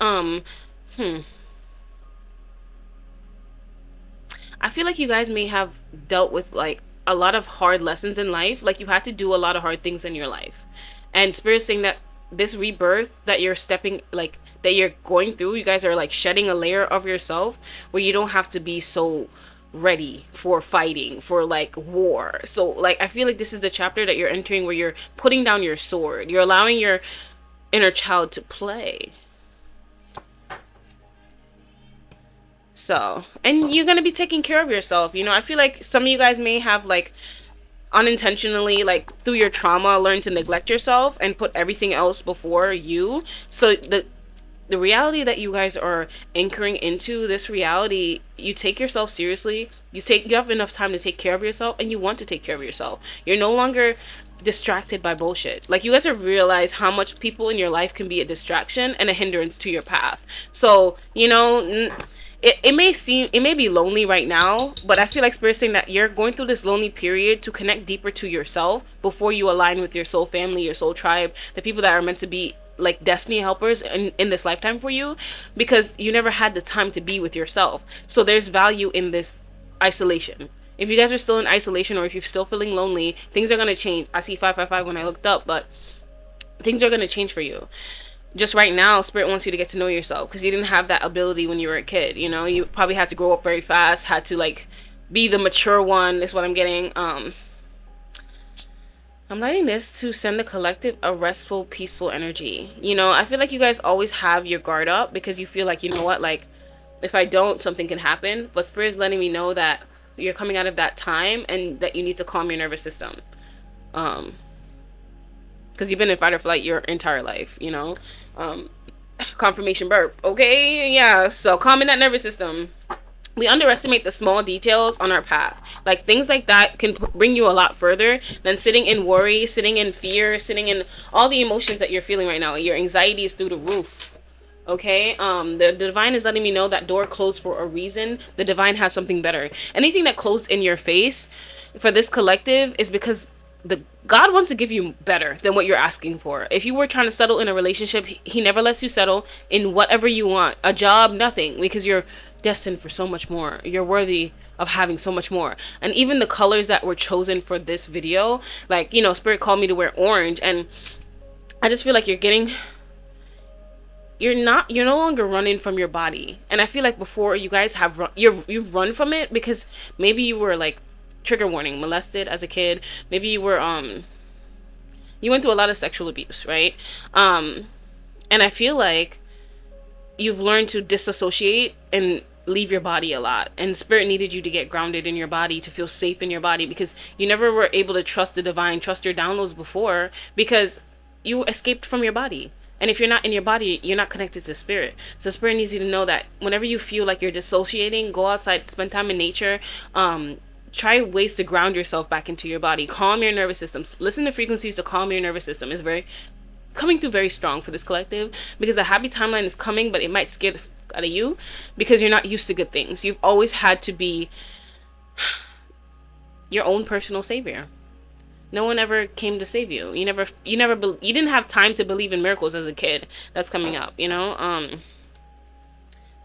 Speaker 1: I feel like you guys may have dealt with like a lot of hard lessons in life. Like, you had to do a lot of hard things in your life. And Spirit's saying that this rebirth that you're that you're going through, you guys are like shedding a layer of yourself where you don't have to be so ready for fighting, for like war. So like, I feel like this is the chapter that you're entering where you're putting down your sword. You're allowing your inner child to play. So, and you're going to be taking care of yourself. I feel like some of you guys may have like unintentionally, like through your trauma, learned to neglect yourself and put everything else before you. So the reality that you guys are anchoring into, this reality, you take yourself seriously. You have enough time to take care of yourself, and you want to take care of yourself. You're no longer distracted by bullshit. Like, you guys have realized how much people in your life can be a distraction and a hindrance to your path. So, it may be lonely right now, but I feel like Spirit's saying that you're going through this lonely period to connect deeper to yourself before you align with your soul family, your soul tribe, the people that are meant to be like destiny helpers in this lifetime for you, because you never had the time to be with yourself. So there's value in this isolation. If you guys are still in isolation, or if you're still feeling lonely, things are going to change. I see 555 when I looked up, but things are going to change for you. Just right now, spirit wants you to get to know yourself, because you didn't have that ability when you were a kid. You know, you probably had to grow up very fast, had to like be the mature one, is what I'm getting. I'm lighting this to send the collective a restful, peaceful energy. You know, I feel like you guys always have your guard up, because you feel like, you know what, like, if I don't, something can happen. But Spirit is letting me know that you're coming out of that time, and that you need to calm your nervous system. Because you've been in fight or flight your entire life, you know? Confirmation burp. Okay, yeah. So calming that nervous system. We underestimate the small details on our path. Like, things like that can bring you a lot further than sitting in worry, sitting in fear, sitting in all the emotions that you're feeling right now. Your anxiety is through the roof. Okay, the divine is letting me know that door closed for a reason. The divine has something better. Anything that closed in your face for this collective is because the God wants to give you better than what you're asking for. If you were trying to settle in a relationship, he never lets you settle in whatever you want. A job, nothing, because you're destined for so much more. You're worthy of having so much more. And even the colors that were chosen for this video, like, you know, Spirit called me to wear orange, and I just feel like you're no longer running from your body. And I feel like before, you guys have you've run from it because maybe you were like, trigger warning, molested as a kid. Maybe you were you went through a lot of sexual abuse, right? And I feel like you've learned to disassociate and leave your body a lot, and Spirit needed you to get grounded in your body, to feel safe in your body, because you never were able to trust the divine, trust your downloads before, because you escaped from your body. And if you're not in your body, you're not connected to Spirit. So Spirit needs you to know that whenever you feel like you're dissociating, go outside, spend time in nature. Try ways to ground yourself back into your body. Calm your nervous system. Listen to frequencies to calm your nervous system. Is very coming through very strong for this collective, because a happy timeline is coming, but it might scare the out of you because you're not used to good things. You've always had to be your own personal savior. No one ever came to save you. You didn't have time to believe in miracles as a kid. That's coming up, you know.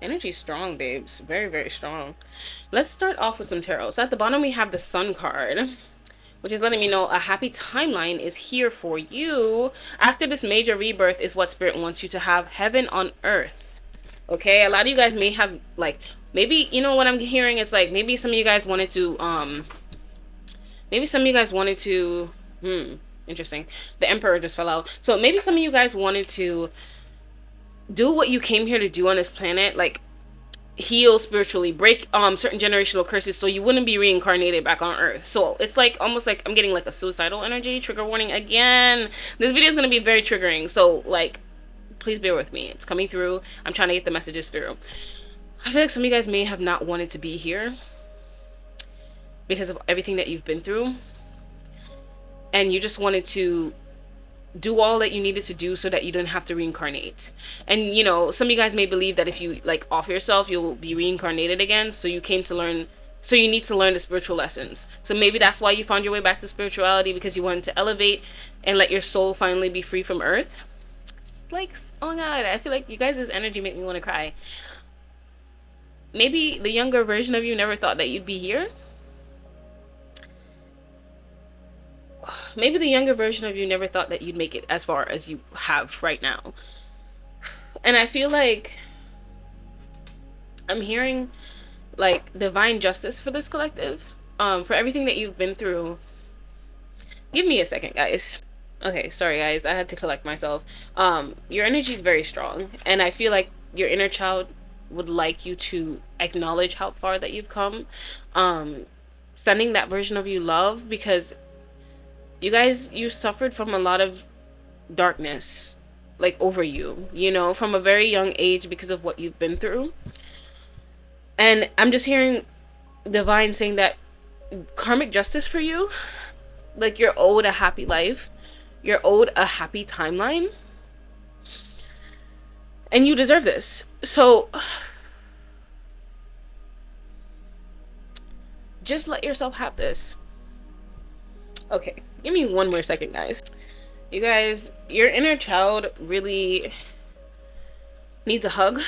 Speaker 1: Energy's strong, babes. Very, very strong. Let's start off with some tarot. So at the bottom we have the Sun card, which is letting me know a happy timeline is here for you. After this major rebirth is what Spirit wants you to have. Heaven on earth. Okay, a lot of you guys may have, like, maybe, you know what I'm hearing, it's like maybe some of you guys wanted to interesting, the Emperor just fell out. So maybe some of you guys wanted to do what you came here to do on this planet, like heal spiritually, break certain generational curses, so you wouldn't be reincarnated back on earth. So it's like almost like I'm getting like a suicidal energy. Trigger warning again. This video is going to be very triggering, so like please bear with me. It's coming through. I'm trying to get the messages through. I feel like some of you guys may have not wanted to be here because of everything that you've been through, and you just wanted to do all that you needed to do so that you didn't have to reincarnate. And you know, some of you guys may believe that if you like off yourself, you'll be reincarnated again. So you came to learn, so you need to learn the spiritual lessons. So maybe that's why you found your way back to spirituality, because you wanted to elevate and let your soul finally be free from earth. Like, oh my god, I feel like you guys' energy make me want to cry. Maybe the younger version of you never thought that you'd be here. Maybe the younger version of you never thought that you'd make it as far as you have right now. And I feel like I'm hearing like divine justice for this collective, for everything that you've been through. Give me a second, guys. Okay, sorry guys, I had to collect myself. Your energy is very strong, and I feel like your inner child would like you to acknowledge how far that you've come. Sending that version of you love, because you suffered from a lot of darkness, like over you, you know, from a very young age because of what you've been through. And I'm just hearing divine saying that karmic justice for you, like you're owed a happy life. You're owed a happy timeline. And you deserve this. So just let yourself have this. Okay, give me one more second, guys. You guys, your inner child really needs a hug.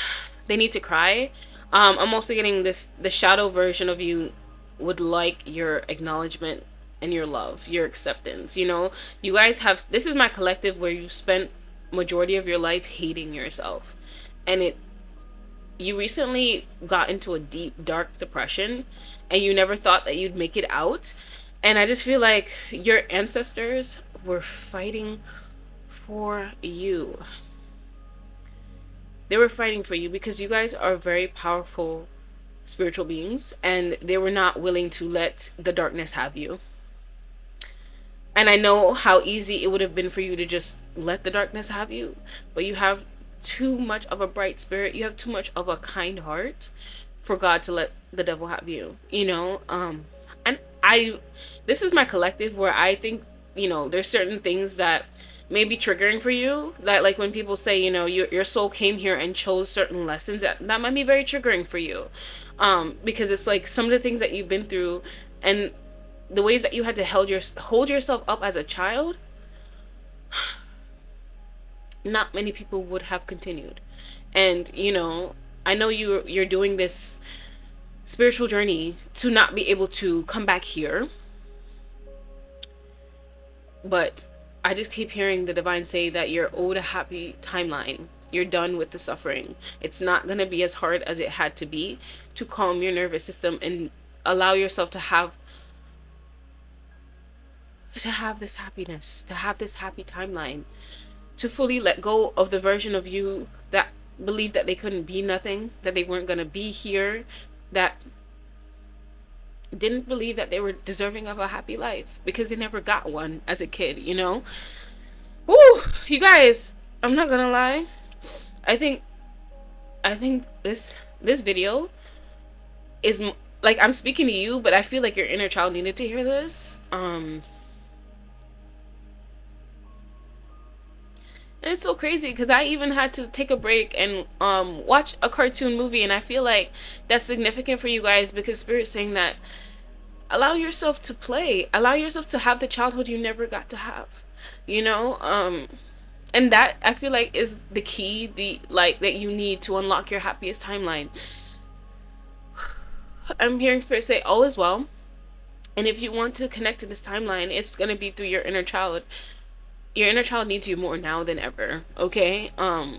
Speaker 1: They need to cry. I'm also getting this, the shadow version of you would like your acknowledgement and your love, your acceptance. You know, you guys have, this is my collective where you've spent majority of your life hating yourself. And it, you recently got into a deep dark depression and you never thought that you'd make it out. And I just feel like your ancestors were fighting for you. They were fighting for you because you guys are very powerful spiritual beings and they were not willing to let the darkness have you. And I know how easy it would have been for you to just let the darkness have you, but you have too much of a bright spirit. You have too much of a kind heart for God to let the devil have you, you know? And I, this is my collective where I think, you know, there's certain things that may be triggering for you. Like when people say, you know, your soul came here and chose certain lessons, that might be very triggering for you. Because it's like some of the things that you've been through and the ways that you had to hold yourself up as a child, not many people would have continued. And you know, I know you're doing this spiritual journey to not be able to come back here, but I just keep hearing the divine say that you're owed a happy timeline. You're done with the suffering. It's not going to be as hard as it had to be to calm your nervous system and allow yourself to have this happiness, to have this happy timeline, to fully let go of the version of you that believed that they couldn't be nothing, that they weren't going to be here, that didn't believe that they were deserving of a happy life because they never got one as a kid, you know? Woo! You guys, I'm not gonna lie. I think this video is like, I'm speaking to you, but I feel like your inner child needed to hear this. And it's so crazy because I even had to take a break and watch a cartoon movie, and I feel like that's significant for you guys because Spirit's saying that allow yourself to play, allow yourself to have the childhood you never got to have, you know. And that, I feel like, is the key, the like that you need to unlock your happiest timeline. I'm hearing Spirit say all is well, and if you want to connect to this timeline, it's going to be through your inner child. Your inner child needs you more now than ever, okay? I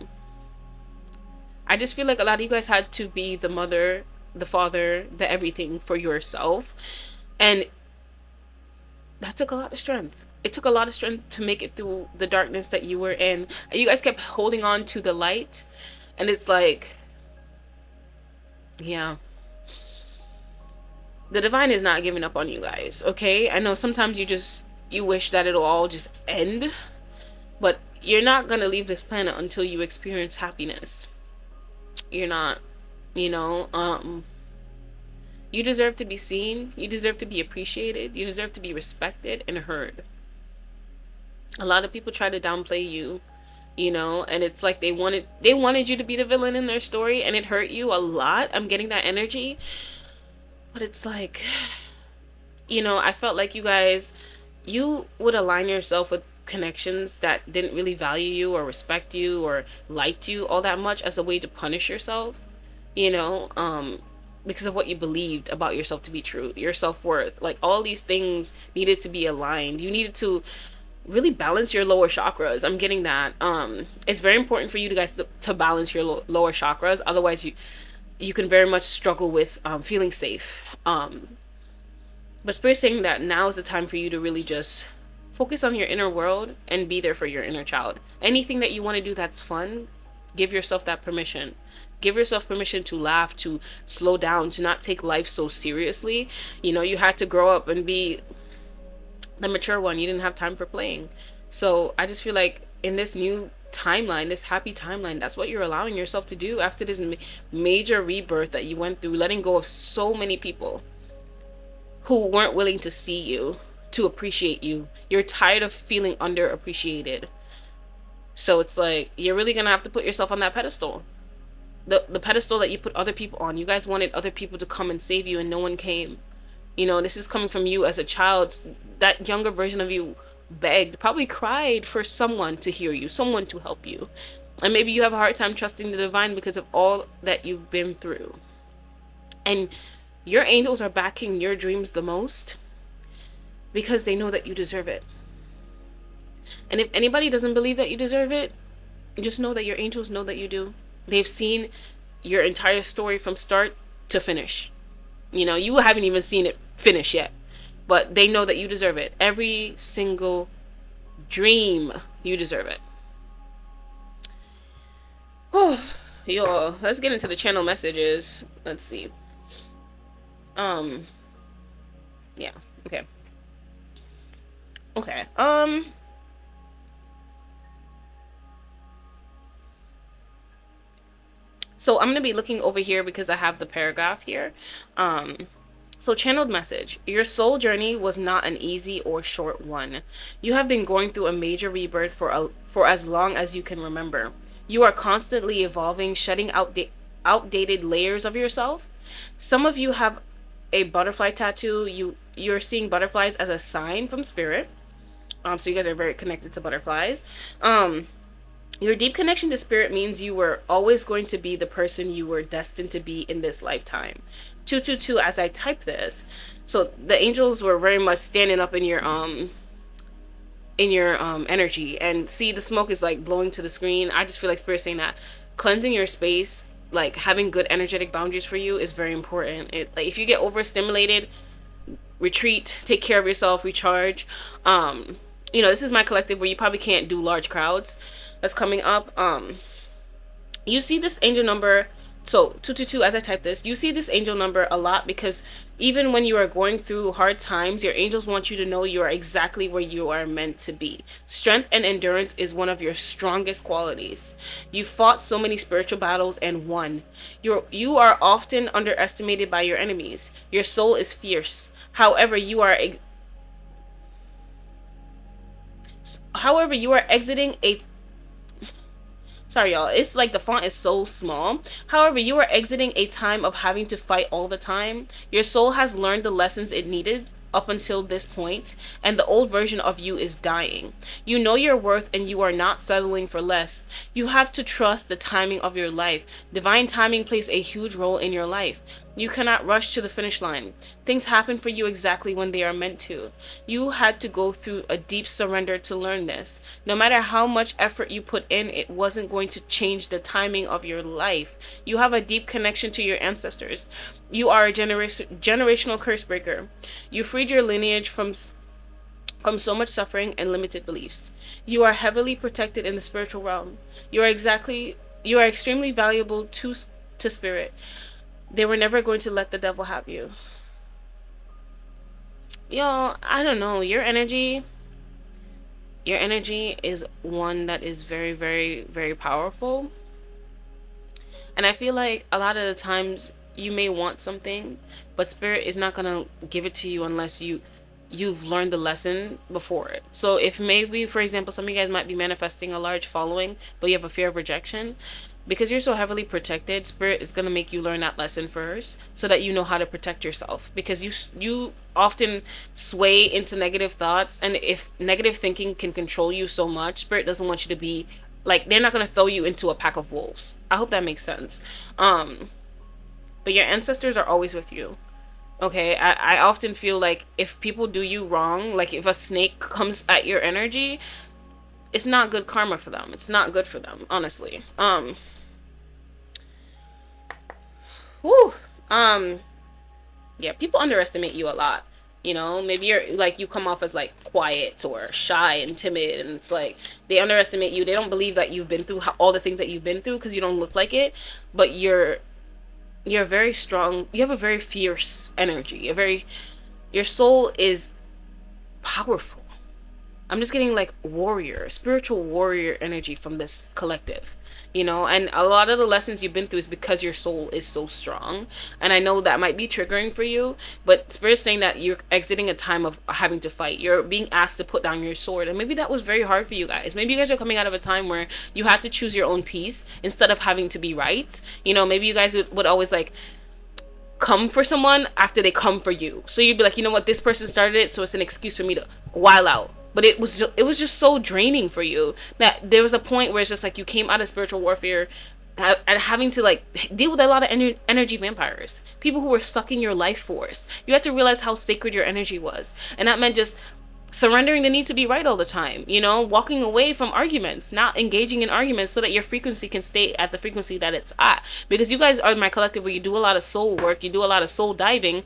Speaker 1: just feel like a lot of you guys had to be the mother, the father, the everything for yourself, and that took a lot of strength. It took a lot of strength to make it through the darkness that you were in. You guys kept holding on to the light, and it's like, yeah, the divine is not giving up on you guys, okay? I know sometimes you wish that it'll all just end, but you're not gonna leave this planet until you experience happiness. You're not, you know. You deserve to be seen, you deserve to be appreciated, you deserve to be respected and heard. A lot of people try to downplay you, you know, and it's like they wanted you to be the villain in their story, and it hurt you a lot. I'm getting that energy, but it's like, you know, I felt like you would align yourself with connections that didn't really value you or respect you or liked you all that much as a way to punish yourself, you know, because of what you believed about yourself to be true, your self-worth. Like, all these things needed to be aligned. You needed to really balance your lower chakras. I'm getting that. It's very important for you guys to balance your lower chakras. Otherwise, you can very much struggle with feeling safe. But Spirit's saying that now is the time for you to really just focus on your inner world and be there for your inner child. Anything that you want to do that's fun, give yourself that permission. Give yourself permission to laugh, to slow down, to not take life so seriously. You know, you had to grow up and be the mature one. You didn't have time for playing. So I just feel like in this new timeline, this happy timeline, that's what you're allowing yourself to do after this major rebirth that you went through, letting go of so many people who weren't willing to see you, to appreciate you. You're tired of feeling underappreciated. So it's like, you're really gonna have to put yourself on that pedestal. The pedestal that you put other people on. You guys wanted other people to come and save you, and no one came. You know, this is coming from you as a child. That younger version of you begged, probably cried for someone to hear you, someone to help you. And maybe you have a hard time trusting the divine because of all that you've been through. And your angels are backing your dreams the most because they know that you deserve it. And if anybody doesn't believe that you deserve it, just know that your angels know that you do. They've seen your entire story from start to finish. You know, you haven't even seen it finish yet, but they know that you deserve it. Every single dream, you deserve it. Oh, yo, let's get into the channel messages. Let's see. Yeah, okay. Okay, so I'm going to be looking over here because I have the paragraph here. So channeled message. Your soul journey was not an easy or short one. You have been going through a major rebirth for as long as you can remember. You are constantly evolving, shedding outdated layers of yourself. Some of you have a butterfly tattoo. You're seeing butterflies as a sign from spirit. So you guys are very connected to butterflies. Your deep connection to spirit means you were always going to be the person you were destined to be in this lifetime. 222 as I type this. So the angels were very much standing up in your energy, and see the smoke is like blowing to the screen. I just feel like spirit saying that cleansing your space, like having good energetic boundaries for you, is very important. Like if you get overstimulated, retreat, take care of yourself, recharge. You know, this is my collective where you probably can't do large crowds. That's coming up. You see this angel number. So 222 as I type this, you see this angel number a lot because even when you are going through hard times, your angels want you to know you are exactly where you are meant to be. Strength and endurance is one of your strongest qualities. You fought so many spiritual battles and won. You are often underestimated by your enemies. Your soul is fierce. However, you are exiting a... Sorry, y'all. It's like the font is so small. However, you are exiting a time of having to fight all the time. Your soul has learned the lessons it needed up until this point, and the old version of you is dying. You know your worth and you are not settling for less. You have to trust the timing of your life. Divine timing plays a huge role in your life. You cannot rush to the finish line. Things happen for you exactly when they are meant to. You had to go through a deep surrender to learn this. No matter how much effort you put in, it wasn't going to change the timing of your life. You have a deep connection to your ancestors. You are a generational curse breaker. You freed your lineage from so much suffering and limited beliefs. You are heavily protected in the spiritual realm. You are extremely valuable to spirit. They were never going to let the devil have you. Y'all, I don't know. Your energy is one that is very, very, very powerful. And I feel like a lot of the times you may want something, but spirit is not going to give it to you unless you've learned the lesson before it. So if maybe, for example, some of you guys might be manifesting a large following, but you have a fear of rejection, because you're so heavily protected, spirit is going to make you learn that lesson first so that you know how to protect yourself, because you often sway into negative thoughts, and if negative thinking can control you so much, spirit doesn't want you to be like, they're not going to throw you into a pack of wolves. I hope that makes sense. But your ancestors are always with you. Okay, I often feel like if people do you wrong, like if a snake comes at your energy, it's not good karma for them. It's not good for them, honestly. Yeah, people underestimate you a lot. You know, maybe you come off as like quiet or shy and timid, and it's like they underestimate you. They don't believe that you've been through all the things that you've been through because you don't look like it. But you're very strong. You have a very fierce energy. Your soul is powerful. I'm just getting like warrior, spiritual warrior energy from this collective, you know, and a lot of the lessons you've been through is because your soul is so strong. And I know that might be triggering for you, but Spirit's saying that you're exiting a time of having to fight. You're being asked to put down your sword. And maybe that was very hard for you guys. Maybe you guys are coming out of a time where you had to choose your own peace instead of having to be right. You know, maybe you guys would always like come for someone after they come for you. So you'd be like, you know what, this person started it, so it's an excuse for me to while out. but it was just so draining for you that there was a point where it's just like you came out of spiritual warfare and having to like deal with a lot of energy vampires, people who were sucking your life force. You had to realize how sacred your energy was, and that meant just surrendering the need to be right all the time, walking away from arguments, not engaging in arguments, so that your frequency can stay at the frequency that it's at. Because you guys are my collective where you do a lot of soul work, you do a lot of soul diving,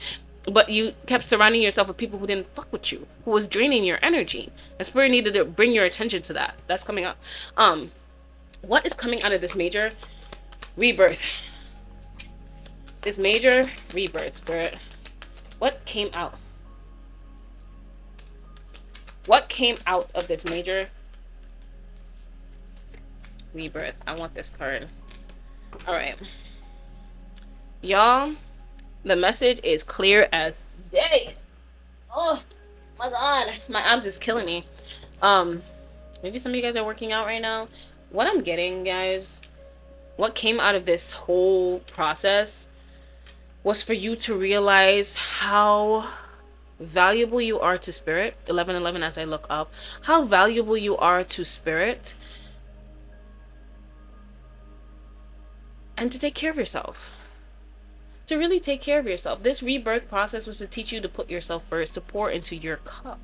Speaker 1: but you kept surrounding yourself with people who didn't fuck with you, who was draining your energy. And spirit needed to bring your attention to that. That's coming up. What is coming out of this major rebirth? This major rebirth, spirit. What came out? What came out of this major rebirth? I want this card. All right. Y'all, the message is clear as day. Oh my God. My abs is killing me. Maybe some of you guys are working out right now. What I'm getting, guys, what came out of this whole process was for you to realize how valuable you are to spirit. 1111 as I look up, how valuable you are to spirit, and to take care of yourself, to really take care of yourself. This rebirth process was to teach you to put yourself first, to pour into your cup.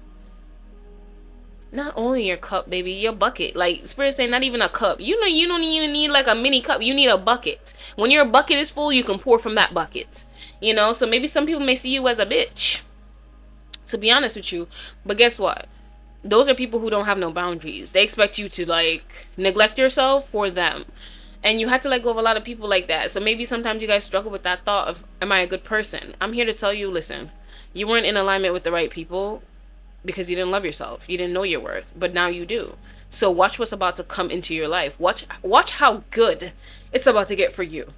Speaker 1: Not only your cup, baby, your bucket. Like spirit saying, not even a cup. You don't even need like a mini cup. You need a bucket. When your bucket is full, you can pour from that bucket. So maybe some people may see you as a bitch, to be honest with you, but guess what? Those are people who don't have no boundaries. They expect you to like neglect yourself for them, and you had to let go of a lot of people like that. So maybe sometimes you guys struggle with that thought of, am I a good person? I'm here to tell you, listen, you weren't in alignment with the right people because you didn't love yourself, you didn't know your worth, but now you do. So watch what's about to come into your life. Watch how good it's about to get for you.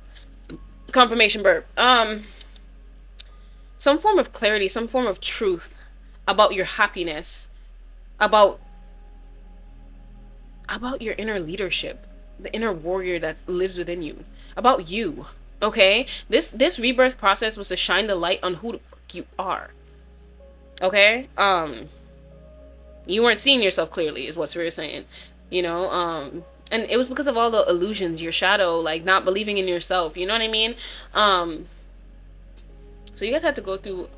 Speaker 1: Confirmation burp. Some form of clarity, some form of truth about your happiness, about your inner leadership, the inner warrior that lives within you, about you. Okay, this rebirth process was to shine the light on who the fuck you are. Okay, you weren't seeing yourself clearly, is what we're saying. And it was because of all the illusions, your shadow, like not believing in yourself. You know what I mean? So you guys had to go through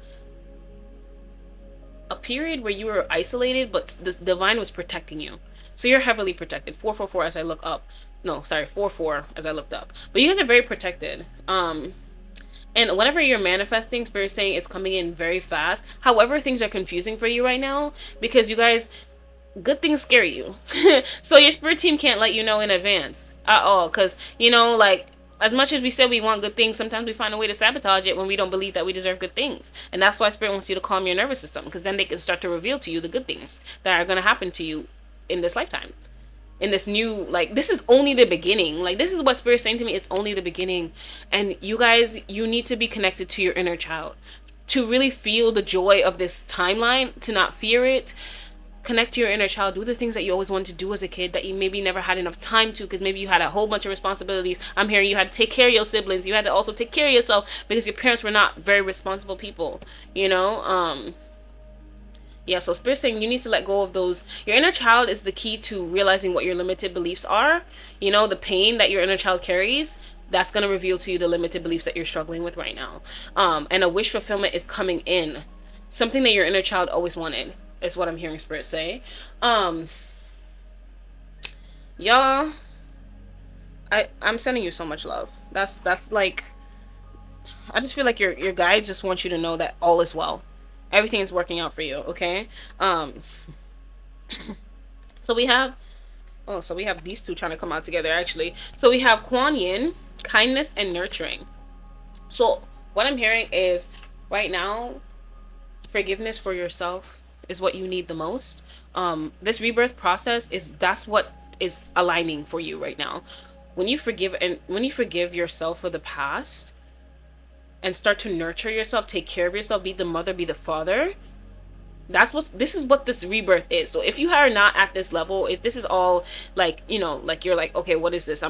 Speaker 1: a period where you were isolated, but the divine was protecting you. So you're heavily protected. 444 as I look up. No, sorry, 44 as I looked up. But you guys are very protected. And whatever you're manifesting, spirit saying it's coming in very fast. However, things are confusing for you right now because you guys, good things scare you. So your spirit team can't let you know in advance at all. Because, like, as much as we say we want good things, sometimes we find a way to sabotage it when we don't believe that we deserve good things. And that's why spirit wants you to calm your nervous system, because then they can start to reveal to you the good things that are going to happen to you in this lifetime. In this new, like, this is only the beginning. Like, this is what spirit's saying to me. It's only the beginning. And you guys, you need to be connected to your inner child to really feel the joy of this timeline, to not fear it. Connect to your inner child. Do the things that you always wanted to do as a kid that you maybe never had enough time to, because maybe you had a whole bunch of responsibilities. I'm hearing you had to take care of your siblings. You had to also take care of yourself because your parents were not very responsible people. Yeah, so spirit's saying you need to let go of those. Your inner child is the key to realizing what your limited beliefs are. The pain that your inner child carries, that's going to reveal to you the limited beliefs that you're struggling with right now. And a wish fulfillment is coming in. Something that your inner child always wanted is what I'm hearing spirit say. Y'all, I'm sending you so much love. That's like, I just feel like your guides just want you to know that all is well. Everything is working out for you, okay? So we have these two trying to come out together, actually. So we have Kuan Yin, kindness and nurturing. So what I'm hearing is, right now, forgiveness for yourself is what you need the most. This rebirth process that's what is aligning for you right now. When you forgive yourself for the past, and start to nurture yourself, take care of yourself, be the mother, be the father, this is what this rebirth is. So if you are not at this level, if this is all like, like you're like, okay, what is this?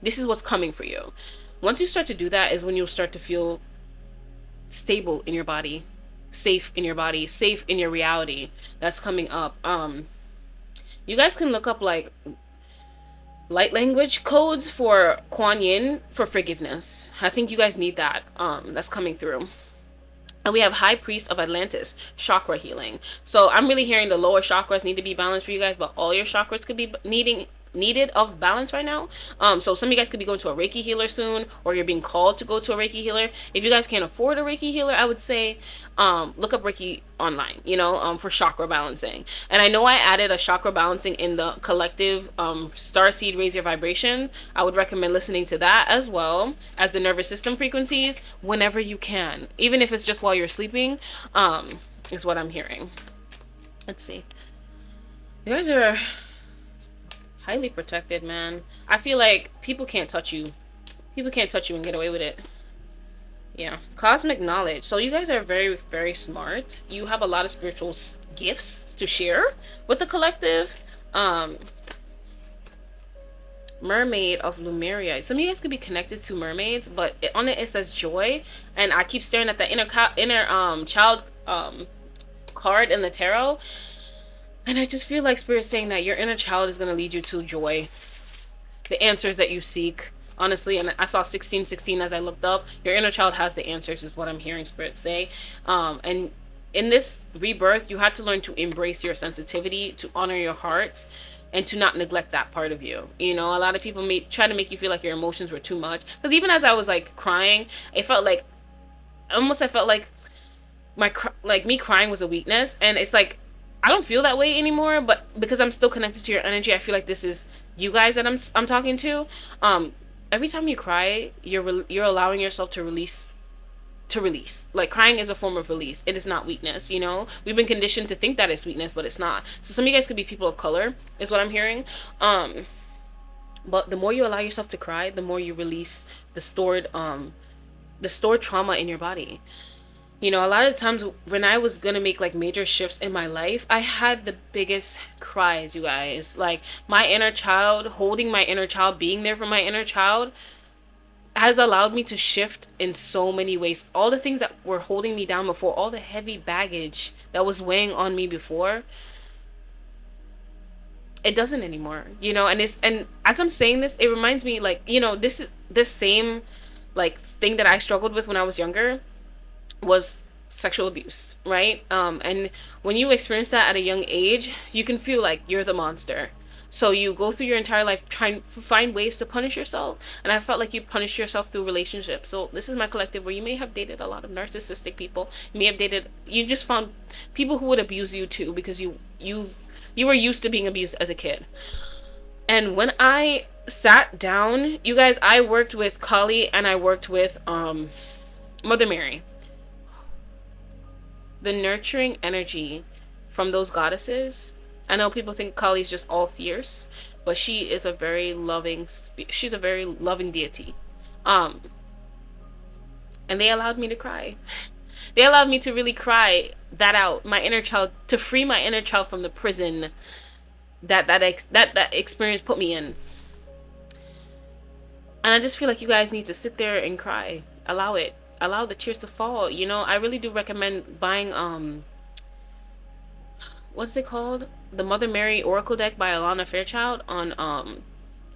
Speaker 1: This is what's coming for you. Once you start to do that is when you'll start to feel stable in your body. safe in your body, safe in your reality. That's coming up. You guys can look up like light language codes for Kuan Yin for forgiveness. I think you guys need that. That's coming through. And we have High Priest of Atlantis, chakra healing. So I'm really hearing the lower chakras need to be balanced for you guys, but all your chakras could be needed of balance right now. So some of you guys could be going to a Reiki healer soon, or you're being called to go to a Reiki healer. If you guys can't afford a Reiki healer, I would say look up Reiki online, for chakra balancing. And I know I added a chakra balancing in the collective Starseed Raise Your Vibration. I would recommend listening to that as well as the nervous system frequencies whenever you can, even if it's just while you're sleeping, is what I'm hearing. Let's see. You guys are highly protected, man. I feel like people can't touch you. People can't touch you and get away with it. Yeah. Cosmic knowledge. So you guys are very, very smart. You have a lot of spiritual gifts to share with the collective. Mermaid of Lemuria. Some of you guys could be connected to mermaids, but on it says joy. And I keep staring at the inner child card in the tarot. And I just feel like Spirit's saying that your inner child is going to lead you to joy. The answers that you seek. Honestly, and I saw 1616 as I looked up. Your inner child has the answers is what I'm hearing Spirit say. And in this rebirth, you had to learn to embrace your sensitivity, to honor your heart, and to not neglect that part of you. A lot of people may try to make you feel like your emotions were too much. Because even as I was like crying, I felt like me crying was a weakness. And it's like, I don't feel that way anymore, but because I'm still connected to your energy, I feel like this is you guys that I'm talking to. Every time you cry, you're allowing yourself to release. Like, crying is a form of release. It is not weakness. We've been conditioned to think that it's weakness, but it's not. So some of you guys could be people of color, is what I'm hearing. But the more you allow yourself to cry, the more you release the stored trauma in your body. A lot of times when I was gonna make like major shifts in my life, I had the biggest cries, you guys. Like, my inner child, holding my inner child, being there for my inner child has allowed me to shift in so many ways. All the things that were holding me down before, all the heavy baggage that was weighing on me before, it doesn't anymore. And as I'm saying this, it reminds me, like, this same like thing that I struggled with when I was younger was sexual abuse, right? And when you experience that at a young age, you can feel like you're the monster. So you go through your entire life trying to find ways to punish yourself. And I felt like you punished yourself through relationships. So this is my collective, where you may have dated a lot of narcissistic people. You just found people who would abuse you too, because you were used to being abused as a kid. And when I sat down, you guys, I worked with Kali and I worked with Mother Mary. The nurturing energy from those goddesses. I know people think Kali's just all fierce, but she is a very loving deity. And they allowed me to cry. They allowed me to really cry that out, my inner child, to free my inner child from the prison that experience put me in. And I just feel like you guys need to sit there and cry. Allow it. Allow the tears to fall. I really do recommend buying what's it called, the Mother Mary Oracle deck by Alana Fairchild on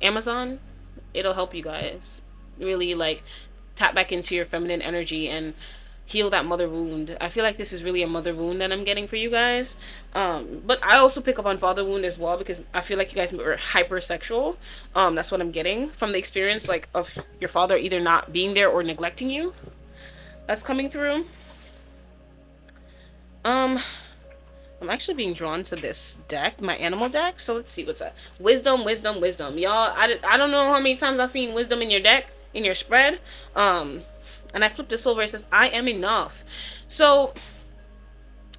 Speaker 1: Amazon. It'll help you guys really like tap back into your feminine energy and heal that mother wound. I feel like this is really a mother wound that I'm getting for you guys. But I also pick up on father wound as well, because I feel like you guys are hypersexual. That's what I'm getting from the experience, like, of your father either not being there or neglecting you. That's coming through. I'm actually being drawn to this deck, my animal deck. So let's see what's that. Wisdom. Y'all, I don't know how many times I've seen wisdom in your deck, in your spread. And I flipped this over. It says, I am enough. So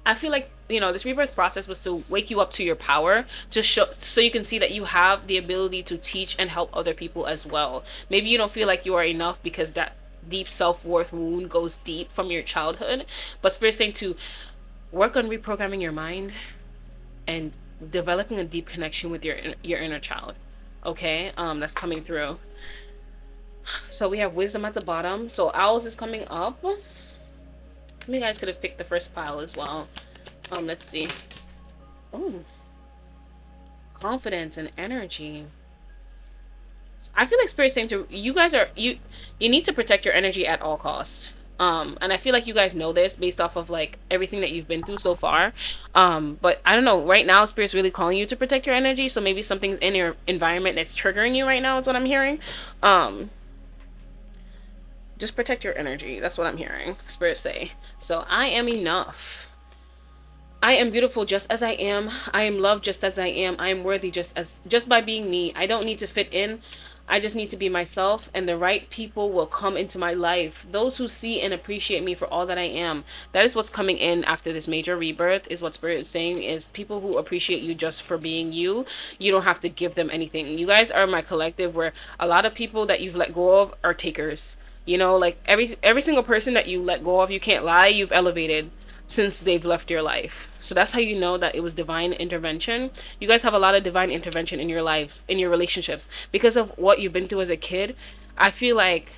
Speaker 1: I feel like, this rebirth process was to wake you up to your power, to show, so you can see that you have the ability to teach and help other people as well. Maybe you don't feel like you are enough because that deep self-worth wound goes deep from your childhood, but Spirit's saying to work on reprogramming your mind and developing a deep connection with your inner child. Okay, that's coming through. So we have wisdom at the bottom. So owls is coming up. You guys could have picked the first pile as well. Let's see. Oh, confidence and energy. I feel like Spirit's saying to you guys are you need to protect your energy at all costs. And I feel like you guys know this based off of like everything that you've been through so far. But I don't know, right now Spirit's really calling you to protect your energy, so maybe something's in your environment that's triggering you right now is what I'm hearing. Just protect your energy. That's what I'm hearing Spirit say. So I am enough. I am beautiful just as I am. I am loved just as I am. I am worthy just by being me. I don't need to fit in. I just need to be myself, and the right people will come into my life. Those who see and appreciate me for all that I am. That is what's coming in after this major rebirth, is what Spirit is saying, is people who appreciate you just for being you. You don't have to give them anything. You guys are my collective, where a lot of people that you've let go of are takers. You know, like every single person that you let go of, you can't lie, you've elevated since they've left your life. So that's how you know that it was divine intervention. You guys have a lot of divine intervention in your life, in your relationships, because of what you've been through as a kid. I feel like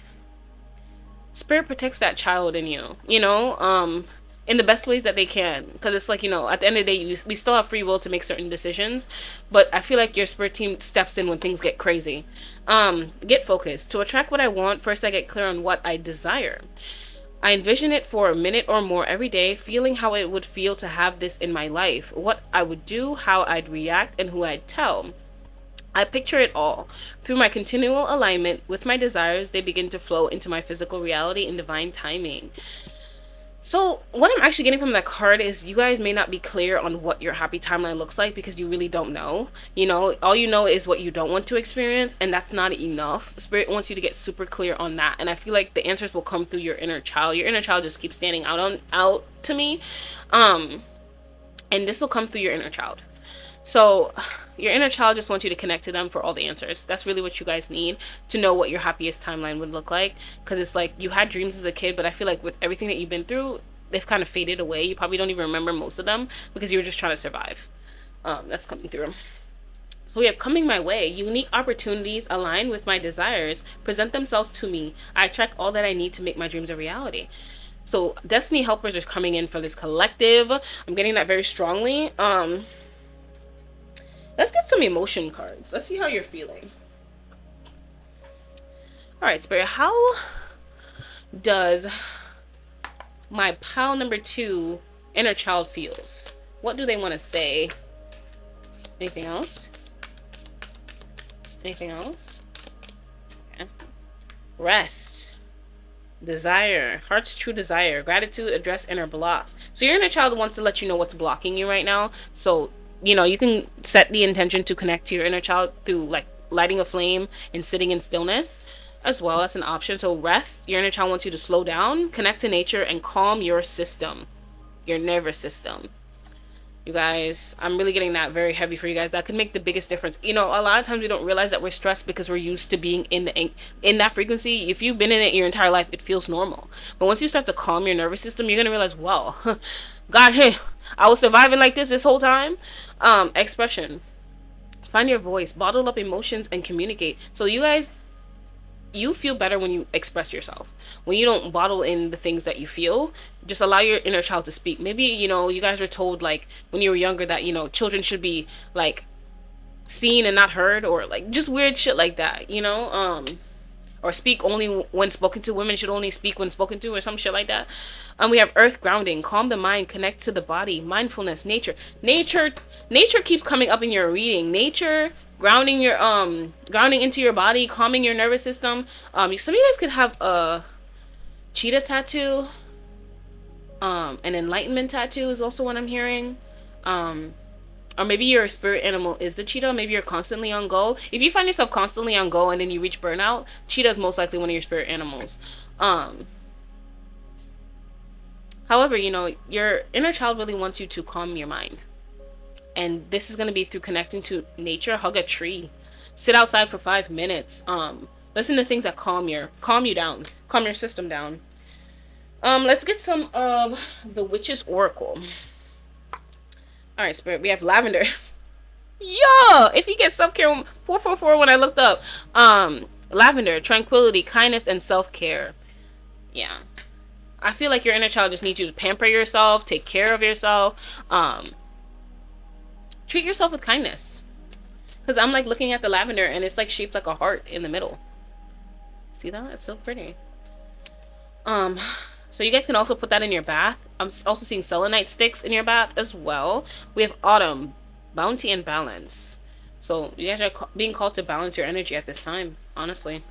Speaker 1: Spirit protects that child in you, you know, in the best ways that they can, because it's like, you know, at the end of the day, we still have free will to make certain decisions, but I feel like your Spirit team steps in when things get crazy. Get focused. To attract what I want, first I get clear on what I desire. I envision it for a minute or more every day, feeling how it would feel to have this in my life, what I would do, how I'd react, and who I'd tell. I picture it all. Through my continual alignment with my desires, they begin to flow into my physical reality in divine timing. So what I'm actually getting from that card is you guys may not be clear on what your happy timeline looks like, because you really don't know. You know, all you know is what you don't want to experience, and that's not enough. Spirit wants you to get super clear on that, and I feel like the answers will come through your inner child. Your inner child just keeps standing out to me, and this will come through your inner child. So your inner child just wants you to connect to them for all the answers. That's really what you guys need to know what your happiest timeline would look like. Because it's like you had dreams as a kid, but I feel like with everything that you've been through, they've kind of faded away. You probably don't even remember most of them because you were just trying to survive. That's coming through. So we have coming my way. Unique opportunities align with my desires, present themselves to me. I attract all that I need to make my dreams a reality. So destiny helpers are coming in for this collective. I'm getting that very strongly. Let's get some emotion cards. Let's see how you're feeling. All right, Spirit, how does my pile number 2 inner child feels? What do they want to say? Anything else? Anything else? Okay. Rest. Desire. Heart's true desire. Gratitude. Address inner blocks. So your inner child wants to let you know what's blocking you right now. So, you know, you can set the intention to connect to your inner child through like lighting a flame and sitting in stillness as well. That's an option. So rest. Your inner child wants you to slow down, connect to nature, and calm your system, your nervous system. You guys, I'm really getting that very heavy for you guys. That could make the biggest difference. You know, a lot of times we don't realize that we're stressed because we're used to being in that frequency. If you've been in it your entire life, it feels normal. But once you start to calm your nervous system, you're gonna realize, wow, God, hey, I was surviving like this whole time. Expression. Find your voice, bottle up emotions, and communicate. So you guys, you feel better when you express yourself. When you don't bottle in the things that you feel, just allow your inner child to speak. Maybe, you know, you guys were told like when you were younger that, you know, children should be like seen and not heard, or like just weird shit like that, you know, or speak only when spoken to. Women should only speak when spoken to, or some shit like that. We have earth grounding, calm the mind, connect to the body, mindfulness, nature keeps coming up in your reading. Nature, grounding into your body, calming your nervous system. Some of you guys could have a cheetah tattoo. An enlightenment tattoo is also what I'm hearing. Or maybe your spirit animal is the cheetah. Maybe you're constantly on go. If you find yourself constantly on go and then you reach burnout, cheetah is most likely one of your spirit animals. However, you know, your inner child really wants you to calm your mind. And this is going to be through connecting to nature. Hug a tree. Sit outside for 5 minutes. Listen to things that calm you down. Calm your system down. Let's get some of the Witch's Oracle. Alright, Spirit, we have lavender. Yo! If you get self-care, 444 when I looked up. Lavender, tranquility, kindness, and self-care. Yeah. I feel like your inner child just needs you to pamper yourself, take care of yourself, treat yourself with kindness. Because I'm like looking at the lavender and it's like shaped like a heart in the middle. See that? It's so pretty. So you guys can also put that in your bath. I'm also seeing selenite sticks in your bath as well. We have autumn, bounty, and balance. So you guys are being called to balance your energy at this time, honestly.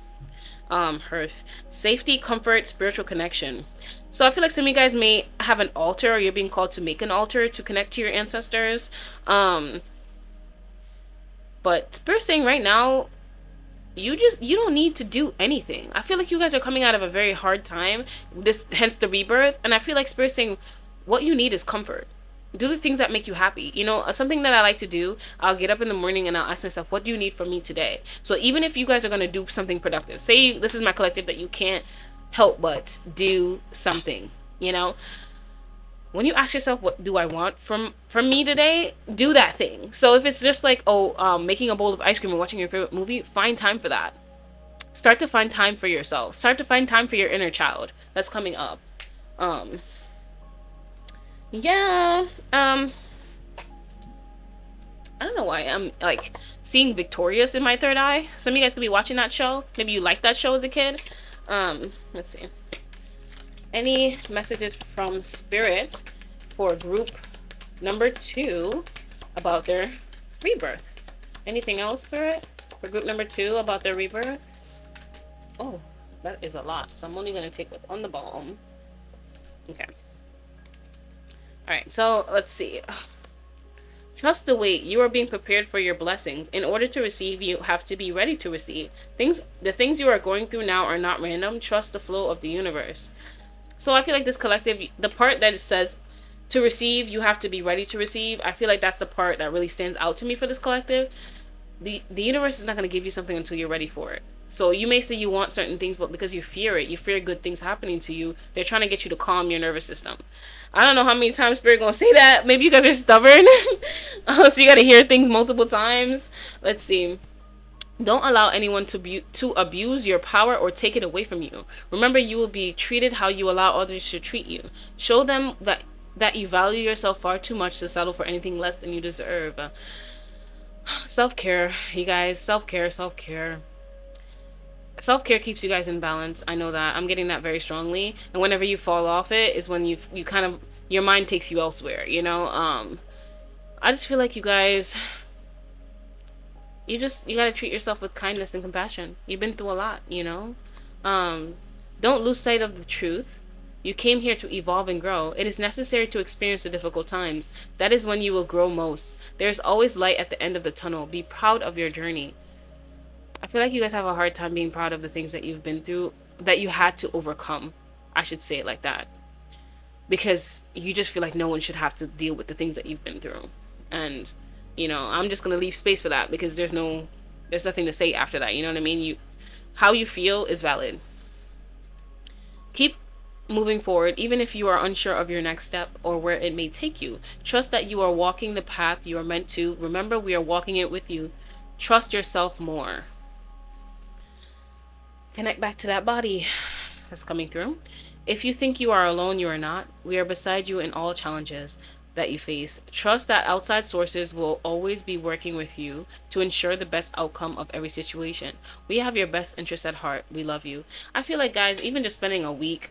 Speaker 1: Hearth, safety, comfort, spiritual connection. So I feel like some of you guys may have an altar, or you're being called to make an altar to connect to your ancestors. But Spirit's saying right now, you don't need to do anything. I feel like you guys are coming out of a very hard time, hence the rebirth, and I feel like Spirit's saying what you need is comfort. Do the things that make you happy. You know, something that I like to do, I'll get up in the morning and I'll ask myself, what do you need from me today? So even if you guys are going to do something productive, say this is my collective that you can't help but do something, you know, when you ask yourself, what do I want from me today, do that thing. So if it's just like, making a bowl of ice cream and watching your favorite movie, find time for that. Start to find time for yourself. Start to find time for your inner child that's coming up. Yeah. I don't know why I'm like seeing Victorious in my third eye. Some of you guys could be watching that show. Maybe you liked that show as a kid. Let's see. Any messages from Spirit for group number 2 about their rebirth? Anything else, Spirit, for group number 2 about their rebirth? Oh, that is a lot. So I'm only going to take what's on the balm. Okay. Alright, so let's see. Trust the wait. You are being prepared for your blessings. In order to receive, you have to be ready to receive. The things you are going through now are not random. Trust the flow of the universe. So I feel like this collective, the part that it says to receive, you have to be ready to receive. I feel like that's the part that really stands out to me for this collective. The universe is not going to give you something until you're ready for it. So you may say you want certain things, but because you fear it, you fear good things happening to you, they're trying to get you to calm your nervous system. I don't know how many times Spirit gonna say that. Maybe you guys are stubborn. So you gotta hear things multiple times. Let's see. Don't allow anyone to abuse your power or take it away from you. Remember, you will be treated how you allow others to treat you. Show them that you value yourself far too much to settle for anything less than you deserve. Self-care, you guys. Self-care. Self-care keeps you guys in balance. I know that. I'm getting that very strongly. And whenever you fall off it is when you kind of, your mind takes you elsewhere, you know? I just feel like you guys, you gotta treat yourself with kindness and compassion. You've been through a lot, you know? Don't lose sight of the truth. You came here to evolve and grow. It is necessary to experience the difficult times. That is when you will grow most. There's always light at the end of the tunnel. Be proud of your journey. I feel like you guys have a hard time being proud of the things that you've been through, that you had to overcome. I should say it like that. Because you just feel like no one should have to deal with the things that you've been through. And, you know, I'm just going to leave space for that because there's nothing to say after that. You know what I mean? How you feel is valid. Keep moving forward, even if you are unsure of your next step or where it may take you. Trust that you are walking the path you are meant to. Remember, we are walking it with you. Trust yourself more. Connect back to that body that's coming through. If you think you are alone, you are not. We are beside you in all challenges that you face. Trust that outside sources will always be working with you to ensure the best outcome of every situation. We have your best interest at heart. We love you. I feel like, guys, even just spending a week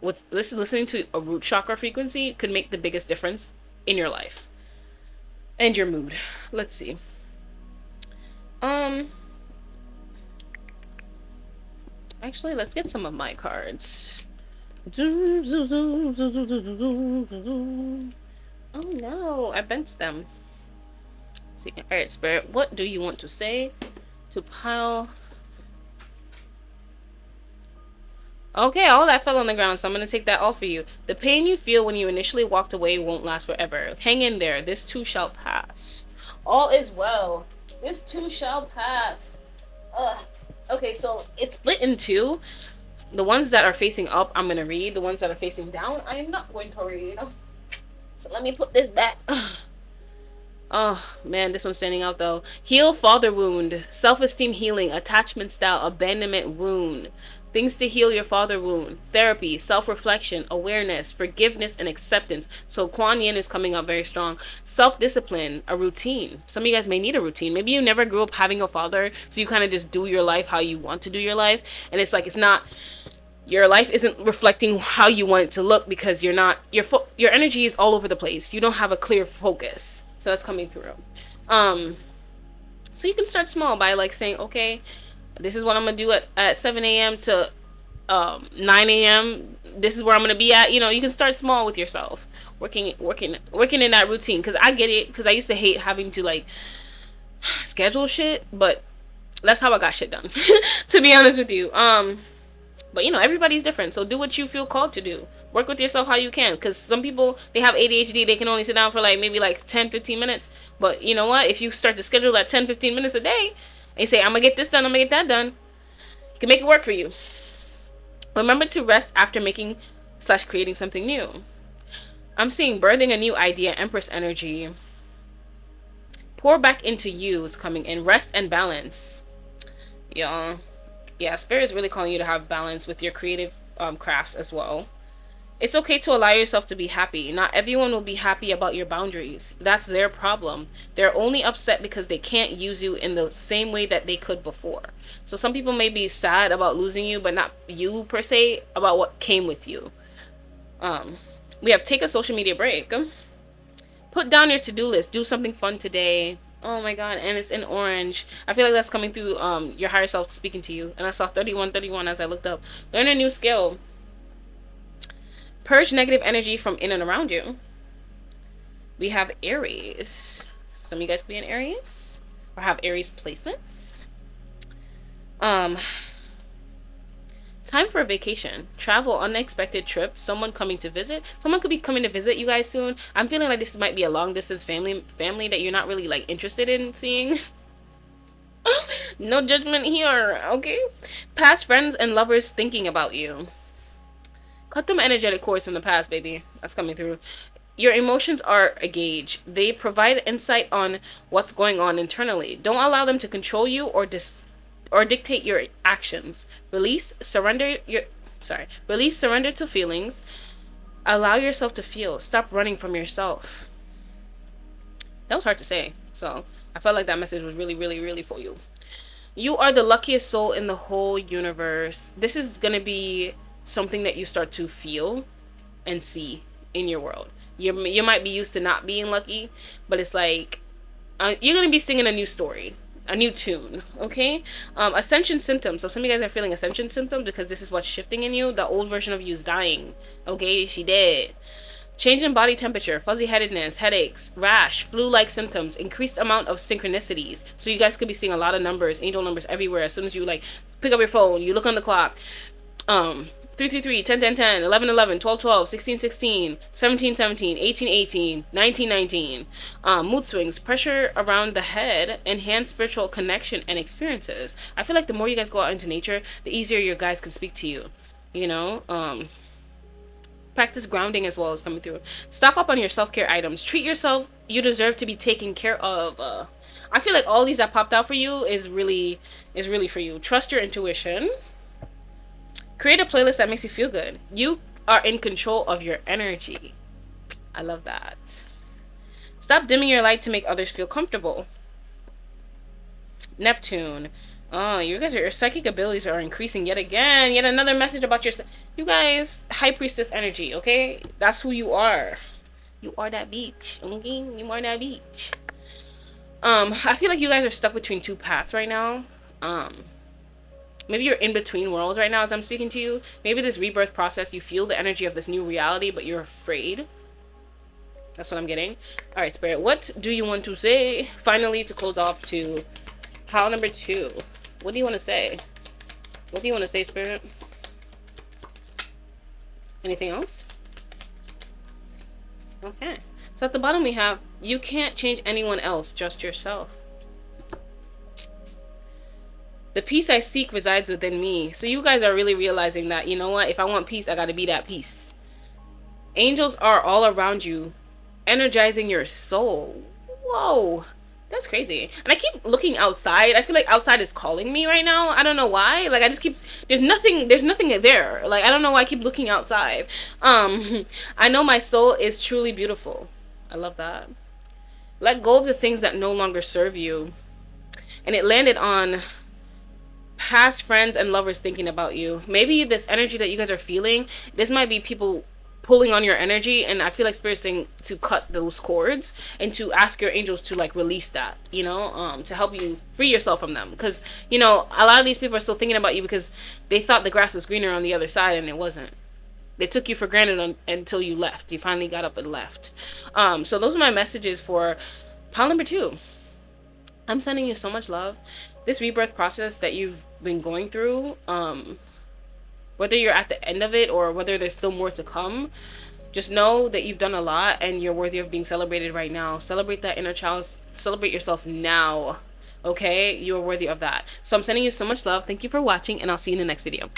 Speaker 1: with listening to a root chakra frequency could make the biggest difference in your life and your mood. Let's see. Actually, let's get some of my cards. Oh no, I bent them. Let's see. Alright, Spirit, what do you want to say to pile? Okay, all that fell on the ground, so I'm going to take that off for you. The pain you feel when you initially walked away won't last forever. Hang in there. This too shall pass. All is well. This too shall pass. Ugh. Okay, so it's split in two. The ones that are facing up, I'm going to read. The ones that are facing down, I am not going to read. So let me put this back. Oh, man, this one's standing out, though. Heal father wound. Self-esteem healing. Attachment style. Abandonment wound. Things to heal your father wound, therapy, self-reflection, awareness, forgiveness, and acceptance. So Kuan Yin is coming up very strong. Self-discipline, a routine. Some of you guys may need a routine. Maybe you never grew up having a father, so you kind of just do your life how you want to do your life. And it's like, it's not, your life isn't reflecting how you want it to look, because you're not, your energy is all over the place. You don't have a clear focus. So that's coming through. So you can start small by like saying, okay, this is what I'm gonna do at 7 a.m. to 9 a.m. This is where I'm gonna be at. You know, you can start small with yourself, working in that routine. Because I get it. Because I used to hate having to like schedule shit, but that's how I got shit done. To be honest with you. But you know, everybody's different. So do what you feel called to do. Work with yourself how you can. Because some people, they have ADHD. They can only sit down for like maybe like 10, 15 minutes. But you know what? If you start to schedule that 10, 15 minutes a day, and you say, I'm going to get this done, I'm going to get that done, you can make it work for you. Remember to rest after making / creating something new. I'm seeing birthing a new idea, Empress energy. Pour back into you is coming in. Rest and balance. Y'all. Yeah, Spirit is really calling you to have balance with your creative crafts as well. It's okay to allow yourself to be happy. Not everyone will be happy about your boundaries. That's their problem. They're only upset because they can't use you in the same way that they could before. So some people may be sad about losing you, but not you per se, about what came with you. We have take a social media break. Put down your to-do list. Do something fun today. Oh my god, and it's in orange. I feel like that's coming through your higher self speaking to you. And I saw 3131 as I looked up. Learn a new skill. Purge negative energy from in and around you. We have Aries. Some of you guys could be in Aries or have Aries placements. Time for a vacation. Travel, unexpected trip, someone coming to visit. Someone could be coming to visit you guys soon. I'm feeling like this might be a long distance family that you're not really like interested in seeing. No judgment here, okay? Past friends and lovers thinking about you. Cut them energetic cords from the past, baby. That's coming through. Your emotions are a gauge. They provide insight on what's going on internally. Don't allow them to control you or dictate your actions. Release, surrender to feelings. Allow yourself to feel. Stop running from yourself. That was hard to say. So I felt like that message was really, really, really for you. You are the luckiest soul in the whole universe. This is going to be something that you start to feel and see in your world. You might be used to not being lucky, but it's like you're going to be singing a new story. A new tune, okay? Ascension symptoms. So some of you guys are feeling ascension symptoms because this is what's shifting in you. The old version of you is dying, okay? She dead. Change in body temperature, fuzzy headedness, headaches, rash, flu-like symptoms, increased amount of synchronicities. So you guys could be seeing a lot of numbers, angel numbers everywhere. As soon as you like pick up your phone, you look on the clock. 333, 10, 10, 10, 11, 11, 12, 12, 16, 16, 17, 17, 18, 18, 19, 19. Mood swings, pressure around the head, enhanced spiritual connection and experiences. I feel like the more you guys go out into nature, the easier your guides can speak to you. You know? Practice grounding as well as coming through. Stock up on your self-care items. Treat yourself. You deserve to be taken care of. I feel like all these that popped out for you is really for you. Trust your intuition. Create a playlist that makes you feel good. You are in control of your energy. I love that. Stop dimming your light to make others feel comfortable. Neptune. Oh, you guys, your psychic abilities are increasing yet again. Yet another message about your... You guys, High Priestess energy, okay? That's who you are. You are that beach, okay? You are that beach. I feel like you guys are stuck between two paths right now. Maybe you're in between worlds right now as I'm speaking to you. Maybe this rebirth process, you feel the energy of this new reality, but you're afraid. That's what I'm getting. All right, Spirit, what do you want to say? Finally, to close off to pile number 2. What do you want to say? What do you want to say, Spirit? Anything else? Okay. So at the bottom we have, you can't change anyone else, just yourself. The peace I seek resides within me. So you guys are really realizing that, you know what? If I want peace, I got to be that peace. Angels are all around you, energizing your soul. Whoa. That's crazy. And I keep looking outside. I feel like outside is calling me right now. I don't know why. Like I just keep there's nothing there. Like I don't know why I keep looking outside. I know my soul is truly beautiful. I love that. Let go of the things that no longer serve you. And it landed on past friends and lovers thinking about you. Maybe this energy that you guys are feeling, this might be people pulling on your energy, and I feel like Spirit's saying to cut those cords and to ask your angels to like release that, you know, to help you free yourself from them, because you know a lot of these people are still thinking about you because they thought the grass was greener on the other side and it wasn't. They took you for granted until you left. You finally got up and left. So those are my messages for pile number 2. I'm sending you so much love. This rebirth process that you've been going through, whether you're at the end of it or whether there's still more to come, just know that you've done a lot and you're worthy of being celebrated right now. Celebrate that inner child. Celebrate yourself now. Okay? You're worthy of that. So I'm sending you so much love. Thank you for watching, and I'll see you in the next video.